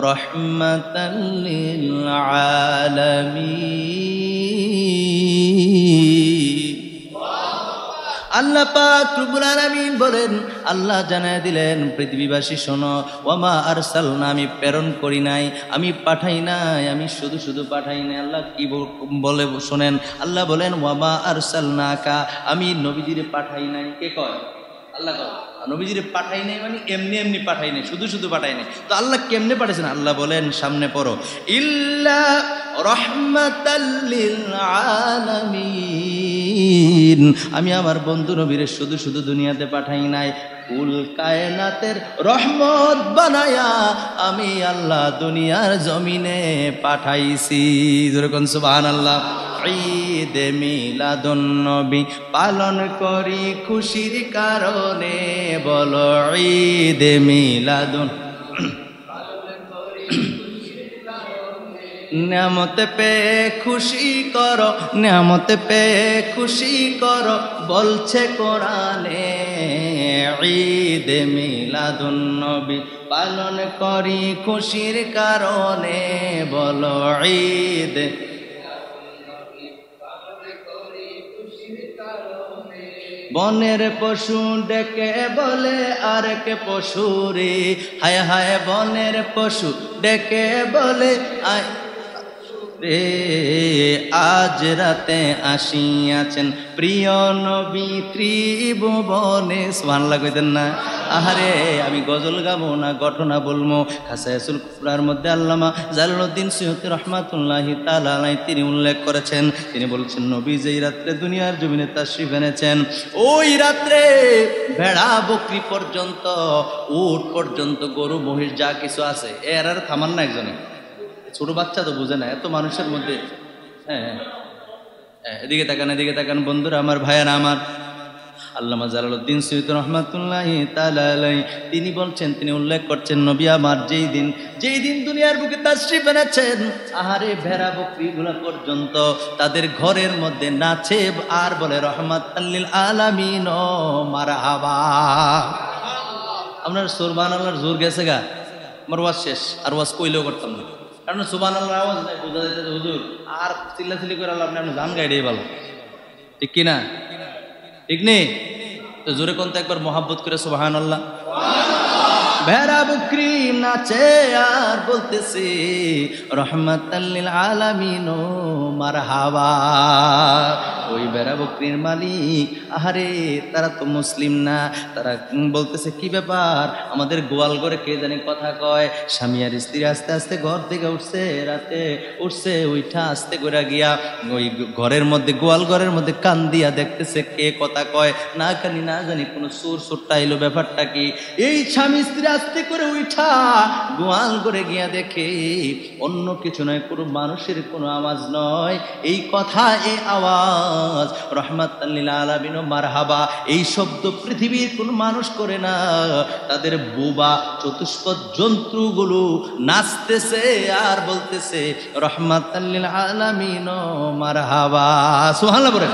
রাহমাতাল লিল আলামিন। আল্লাহ পাক রব্বুল আলামিন বলেন, আল্লাহ জানায় দিলেন পৃথিবীবাসী শোনো, ওয়ামা আরসালনা আমি প্রেরণ করি নাই, আমি পাঠাই নাই, আমি শুধু পাঠাই নাই। আল্লাহ কি বলে শোনেন, আল্লাহ বলেন ওয়ামা আরসালনাকা আমি নবীজিরে পাঠাই নাই। কে কয়? আল্লাহ কয়। নবীজিরে পাঠাই নাই মানে এমনি পাঠাই নাই, শুধু পাঠাই নাই। তো আল্লাহ কেমনে পাঠাইছেন? আল্লাহ বলেন, সামনে পড়ো, ইল্লা রাহমাতাল লিল আলামিন আমি আমার বন্ধু নবীরে শুধু দুনিয়াতে পাঠাই নাই, কুল কায়নাতের রহমত বানায়া আমি আল্লাহ দুনিয়ার জমিনে পাঠাইছি। যেরকম সুবহানাল্লাহ। ঈদে মিলাদুন নবী পালন করি খুশির কারণে, বলো ঈদে মিলাদুন। নিয়ামতে পে খুশি করো, নিয়ামতে পে খুশি করো বলছে কোরআনে। ঈদে মিলাদুন নবী পালন করি খুশির কারণে, বলো ঈদ। বনের পশু ডেকে বলে আরেক পশু রে, হায় হায় বনের পশু ডেকে বলে আয় রে, আজ রাতে আসিয়াছেন প্রিয় নবী ত্রিভুবনে। সুবহানাল্লাহ কইতেন না? আহারে আমি গজল গাবো না ঘটনা বলবো। খাসায়াসুল কুবরার মধ্যে আল্লামা জালালউদ্দিন সৈয়দী রহমাতুল্লাহি তাআলা আলাইহি তিনি উল্লেখ করেছেন, তিনি বলছেন নবী যেই রাত্রে দুনিয়ার জমিনে তাশরিফ এনেছেন ওই রাত্রে ভেড়া বকরি পর্যন্ত, উট পর্যন্ত, গরু মহিষ যা কিছু আছে এর আর থামান না একজনে। ছোট বাচ্চা তো বুঝে না, এত মানুষের মধ্যে। হ্যাঁ এদিকে তাকান, এদিকে তাকান বন্ধুরা আমার, ভাইয়ারা আমার। আল্লামা জালালউদ্দিন সৈয়দী রহমাতুল্লাহি তাআলা আলাইহি তিনি বলছেন, তিনি উল্লেখ করছেন নবী আমার যেই দিন দুনিয়ার বুকে তাশরিফ এনেছেন, আহারে ভেড়া বকরিগুলো পর্যন্ত তাদের ঘরের মধ্যে নাচে আর বলে রহমাতাল লিল আলামিন মারহাবা। আপনার সুবহানাল্লাহর জোর গেছে গা, আমার ওয়াজ শেষ, আর ওয়াজ কইলেও করতাম না, কারণ সুবহানাল্লাহর আওয়াজ নাই, বোঝা যাচ্ছে হুজুর আর চিল্লাচিল্লি করে আল্লাহ আপনি গান গাইলেই ভালো, ঠিক কিনা? ঠিক নেই তো জোরে কোন তো একবার মোহাব্বত করে সুবহানাল্লাহ। ভেড়া বকরি নাচে আর বলতেছে রহমাতাল লিল আলামিন মারহাবা। ওই ভেড়া বকরির মালিক আহারে তারা তো মুসলিম না, তারা বলতেছে কি ব্যাপার আমাদের গোয়াল ঘরে কে জানি কথা কয়। স্বামী আর স্ত্রী আস্তে আস্তে ঘর থেকে উঠছে, রাতে উঠছে, ওইটা আস্তে করে গিয়া ওই ঘরের মধ্যে, গোয়াল ঘরের মধ্যে কান দিয়া দেখতেছে কে কথা কয়, না কানি না জানি কোনো সুর সুরটা এলো, ব্যাপারটা কি? এই স্বামী স্ত্রী আস্তে করে উঠা গোয়াল ঘরে গিয়া দেখে অন্য কিছু নয়, কোনো মানুষের কোনো আওয়াজ নয়, এই কথা, এই আওয়াজ রহমাতাল লিল আলামিন মারহাবা, এই শব্দ পৃথিবীর কোন মানুষ করে না। তাদের বোবা চতুষ্পদ জন্তুগুলো নাচতেছে আর বলতেছে রহমাতাল লিল আলামিন মারহাবা। সুবহানাল্লাহ বলেন।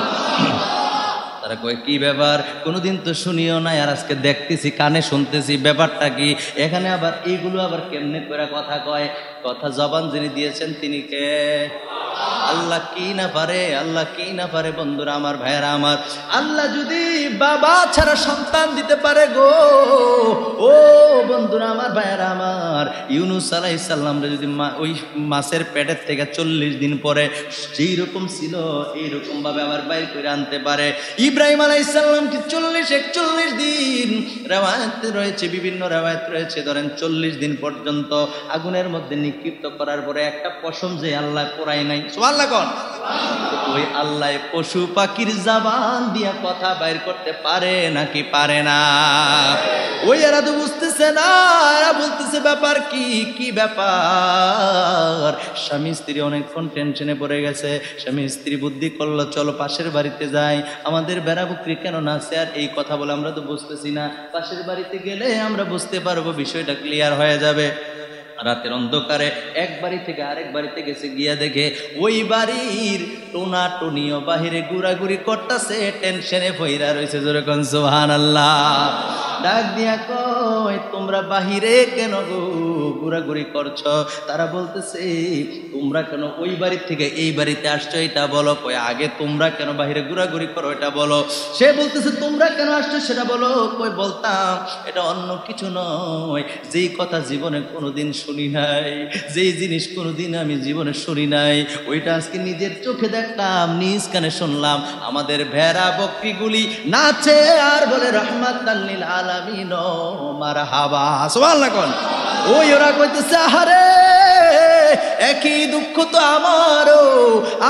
তারা কয় কি ব্যাপার, কোনোদিন তো শুনিও নাই, আর আজকে দেখতেছি, কানে শুনতেছি, ব্যাপারটা কি? এখানে আবার এইগুলো আবার কেমনে করে কথা কয়? কথা জবান যিনি দিয়েছেন তিনি কে? আল্লাহ। কি না পারে, আল্লাহ কি না পারে বন্ধুরা আমার, ভাইয়েরা আমার। আল্লাহ যদি বাবা ছাড়া সন্তান দিতে পারে গো, ও বন্ধুরা আমার, ভাইয়েরা আমার, ইউনূস আলাইহিস সালামরে যদি ওই মাছের পেটের থেকে 40 দিন পরে যেই রকম ছিল এইরকম ভাবে আবার বাইর করে আনতে পারে, ইব্রাহিম আলাইহিস সালামকে 40-41 দিন রেওয়ায়েত রয়েছে, বিভিন্ন রেওয়ায়েত রয়েছে, ধরেন 40 দিন পর্যন্ত আগুনের মধ্যে নিক্ষিপ্ত করার পরে একটা পশম যে আল্লাহ পোড়ায় নাই। সুবহানাল্লাহ কোন? ওই আল্লাহ পশু পাখির জবান দিয়া কথা বাইর করতে পারে নাকি পারে না? ওই এরা তো বুঝতেছে না, এরা বলতেছে ব্যাপার কি, কি ব্যাপার? স্বামী স্ত্রী অনেকক্ষণ টেনশনে পড়ে গেছে, স্বামী স্ত্রী বুদ্ধি করলো চলো পাশের বাড়িতে যাই, আমাদের বেড়া বকরি কেন নাচে আর এই কথা বলে আমরা তো বুঝতেছি না, পাশের বাড়িতে গেলে আমরা বুঝতে পারবো, বিষয়টা ক্লিয়ার হয়ে যাবে। রাতের অন্ধকারে এক বাড়ি থেকে আরেক বাড়িতে গেছে, গিয়া দেখে ওই বাড়ির টোনা টনিও বাহিরে ঘুরাঘুরি করতেছে, টেনশনে ভইরা রয়েছে। জোরে কোন সুবহানাল্লাহ। ডাক দিয়া কয় তোমরা বাহিরে কেন গো ঘুরাঘুরি করছো? তারা বলতেছে তোমরা কেন ওই বাড়ি থেকে এই বাড়িতে আসছো এটা বলো। কয় আগে তোমরা কেন বাহিরে ঘুরাঘুরি করো এটা বলো। সে বলতেছে তোমরা কেন আসছো সেটা বলো। কই বলতাম এটা অন্য কিছু নয়, যেই কথা জীবনে কোনোদিন শুনি নাই, যেই জিনিস কোনোদিন আমি জীবনে শুনি নাই, ওইটা আজকে নিজের চোখে দেখলাম, নিজ কানে শুনলাম। আমাদের ভেড়া বকরিগুলি নাচে আর বলে রহমাতাল লিল আলামিন মারহাবা। সুবহানাল্লাহ কোন? ওই ওরা কইতেছে আহারে একই দুঃখ তো আমারও,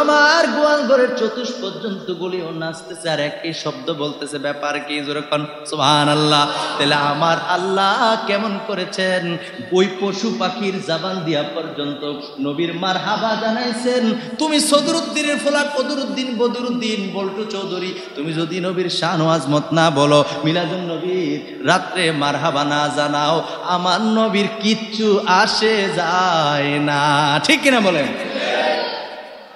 আমার গোয়াল ঘরের চতুষ্পদ জন্তুগুলিও নাচতেছে আর একই শব্দ বলতেছে, ব্যাপার কি? জোরে কোন সুবহানাল্লাহ। তাহলে আমার আল্লাহ কেমন করেছেন, ওই পশু পাখির জবান দিয়া পর্যন্ত নবীর মারহাবা জানাইছেন। তুমি সদরুদ্দিনের ফোলা কদরুদ্দিন বদরুদ্দিন বল্টু চৌধুরী, তুমি যদি নবীর শান ও আজমত না বলো, মিলাদুন নবীর রাত্রে মারহাবা না জানাও, আমার নবীর কিচ্ছু আসে যায় না। ঠিক কিনা বলেন?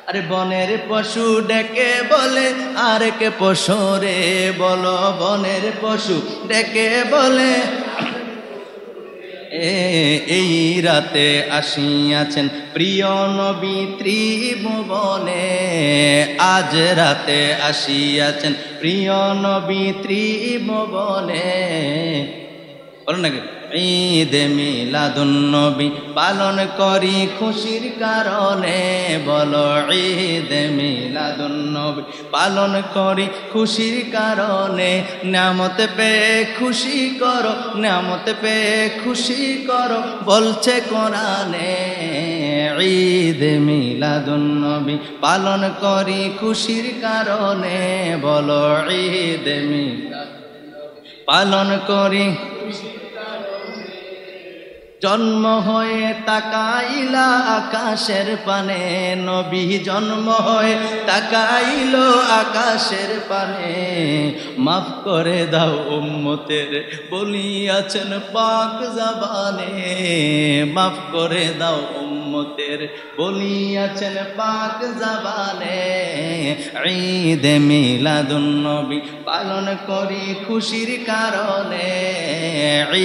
আরে বনের পশু ডেকে বলে আরেকে পশু রে বলো, বনের পশু ডেকে বলে এই রাতে আসিয়াছেন প্রিয় নবী ত্রিভুবনে, আজ রাতে আসিয়াছেন প্রিয় নবী ত্রিভুবনে। বলেন নাকি? ঈদে মিলাদুন নবী পালন করি খুশির কারণে, বলো ঈদে মিলাদুন নবী পালন করি খুশির কারণে। নিয়ামত পেয়ে খুশি করো, নিয়ামত পেয়ে খুশি করো, বলছে কোরআনে। ঈদে মিলাদুন নবী পালন করি খুশির কারণে, বলো ঈদে মিলাদ পালন করি। জন্ম হয়ে তাকাইলা আকাশের পানে, নবী জন্ম হয়ে তাকাইল আকাশের পানে। মাফ করে দাও উম্মতের বলিয়াছেন পাক জবানে, মাফ করে দাও উম্মতের বলিয়াছেন পাক জবানে। ঈদে মিলাদুন নবী পালন করি খুশির কারণে,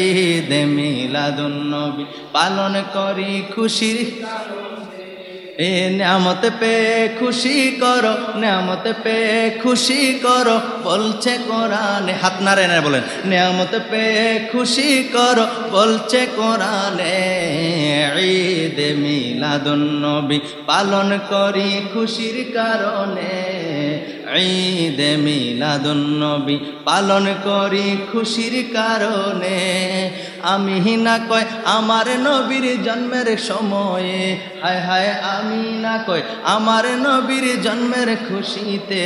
ঈদে মিলাদুন নবী পালন করি খুশির কারণে। এ নিয়ামত পেয়ে খুশি করো, নিয়ামত পেয়ে খুশি করো, বলছে কোরআনে। হাত নাড়ে না বলেন, নিয়ামত পেয়ে খুশি করো, বলছে কোরআনে। ঈদে মিলাদুন নবী পালন করি খুশির কারণে, ঈদে মিলাদুন নবী পালন করি খুশির কারণে। আমি না কয় আমার নবীর জন্মের সময়ে, হায় হায় আমি না কয় আমার নবীর জন্মের খুশিতে।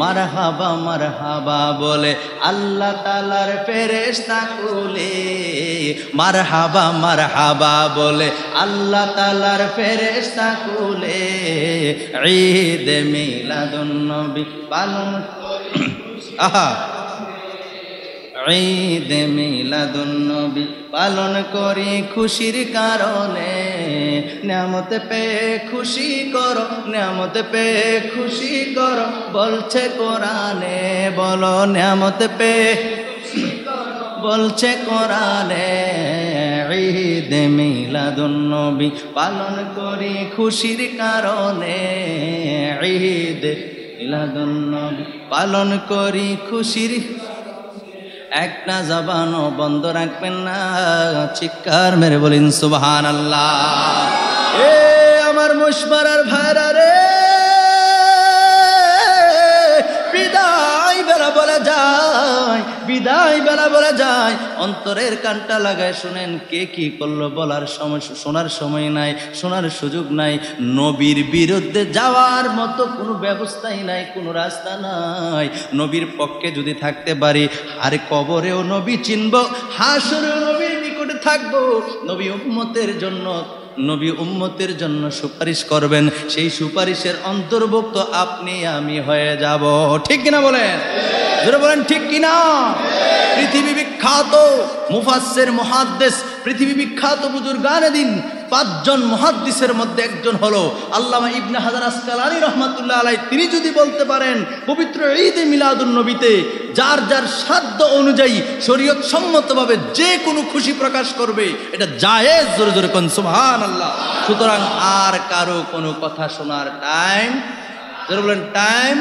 মারহাবা মারহাবা বলে আল্লাহ তাআলার ফেরেশতা কুলে, মারহাবা মারহাবা বলে আল্লাহ তাআলার ফেরেশতা কুলে। ঈদে মিলাদুন নবী পালন করি, আহা ঈদে মিলাদুন নবী পালন করি খুশির কারণে। নিয়ামত পেয়ে খুশি করো, নিয়ামত পেয়ে খুশি করো, বলছে কোরআনে। বলো নিয়ামত পেয়ে বলছে কোরআনে। ঈদে মিলাদুন নবী পালন করি খুশির কারণে, ঈদে মিলাদুন নবী পালন করি খুশির। একটা জবানও বন্ধ রাখবেন না, চিৎকার মেরে বলেন সুবহানাল্লাহ। এ আমার মুশবারার ভাইরা রে, বিদায় বেলা বলে যায়, বিদায় বেলা বলে যায়। অন্তরের কানটা লাগায় শুনেন, কে কি করলো বলার সময়, শোনার সময় নাই, শোনার সুযোগ নাই। নবীর বিরুদ্ধে যাওয়ার মতো কোনো ব্যবস্থাই নাই, কোনো রাস্তা নাই। নবীর পক্ষে যদি থাকতে পারি, আর কবরেও নবী চিনব, হাসরেও নবীর নিকটে থাকবো। নবী উম্মতের জন্য, নবী উম্মতের জন্য সুপারিশ করবেন, সেই সুপারিশের অন্তর্ভুক্ত আপনি আমি হয়ে যাব। ঠিক কিনা বলেন? জোরে বলেন ঠিক কিনা? পৃথিবী বিখ্যাত মুফাসসির মুহাদ্দিস, পৃথিবী বিখ্যাত বুজুর্গানে দিন, 5 জন মুহাদ্দিসের মধ্যে একজন হলো আল্লামা ইবনে হাজার আসকালানী রহমাতুল্লাহ আলাইহি। তিনি যদি বলতে পারেন পবিত্র ঈদে মিলাদুন নবীতে যার যার সাধ্য অনুযায়ী শরীয়ত সম্মতভাবে যে কোনো খুশি প্রকাশ করবে, এটা জায়েজ। জোরে জোরে কোন সুবহানাল্লাহ। সুতরাং আর কারো কোনো কথা শোনার টাইম, জোরে বলেন টাইম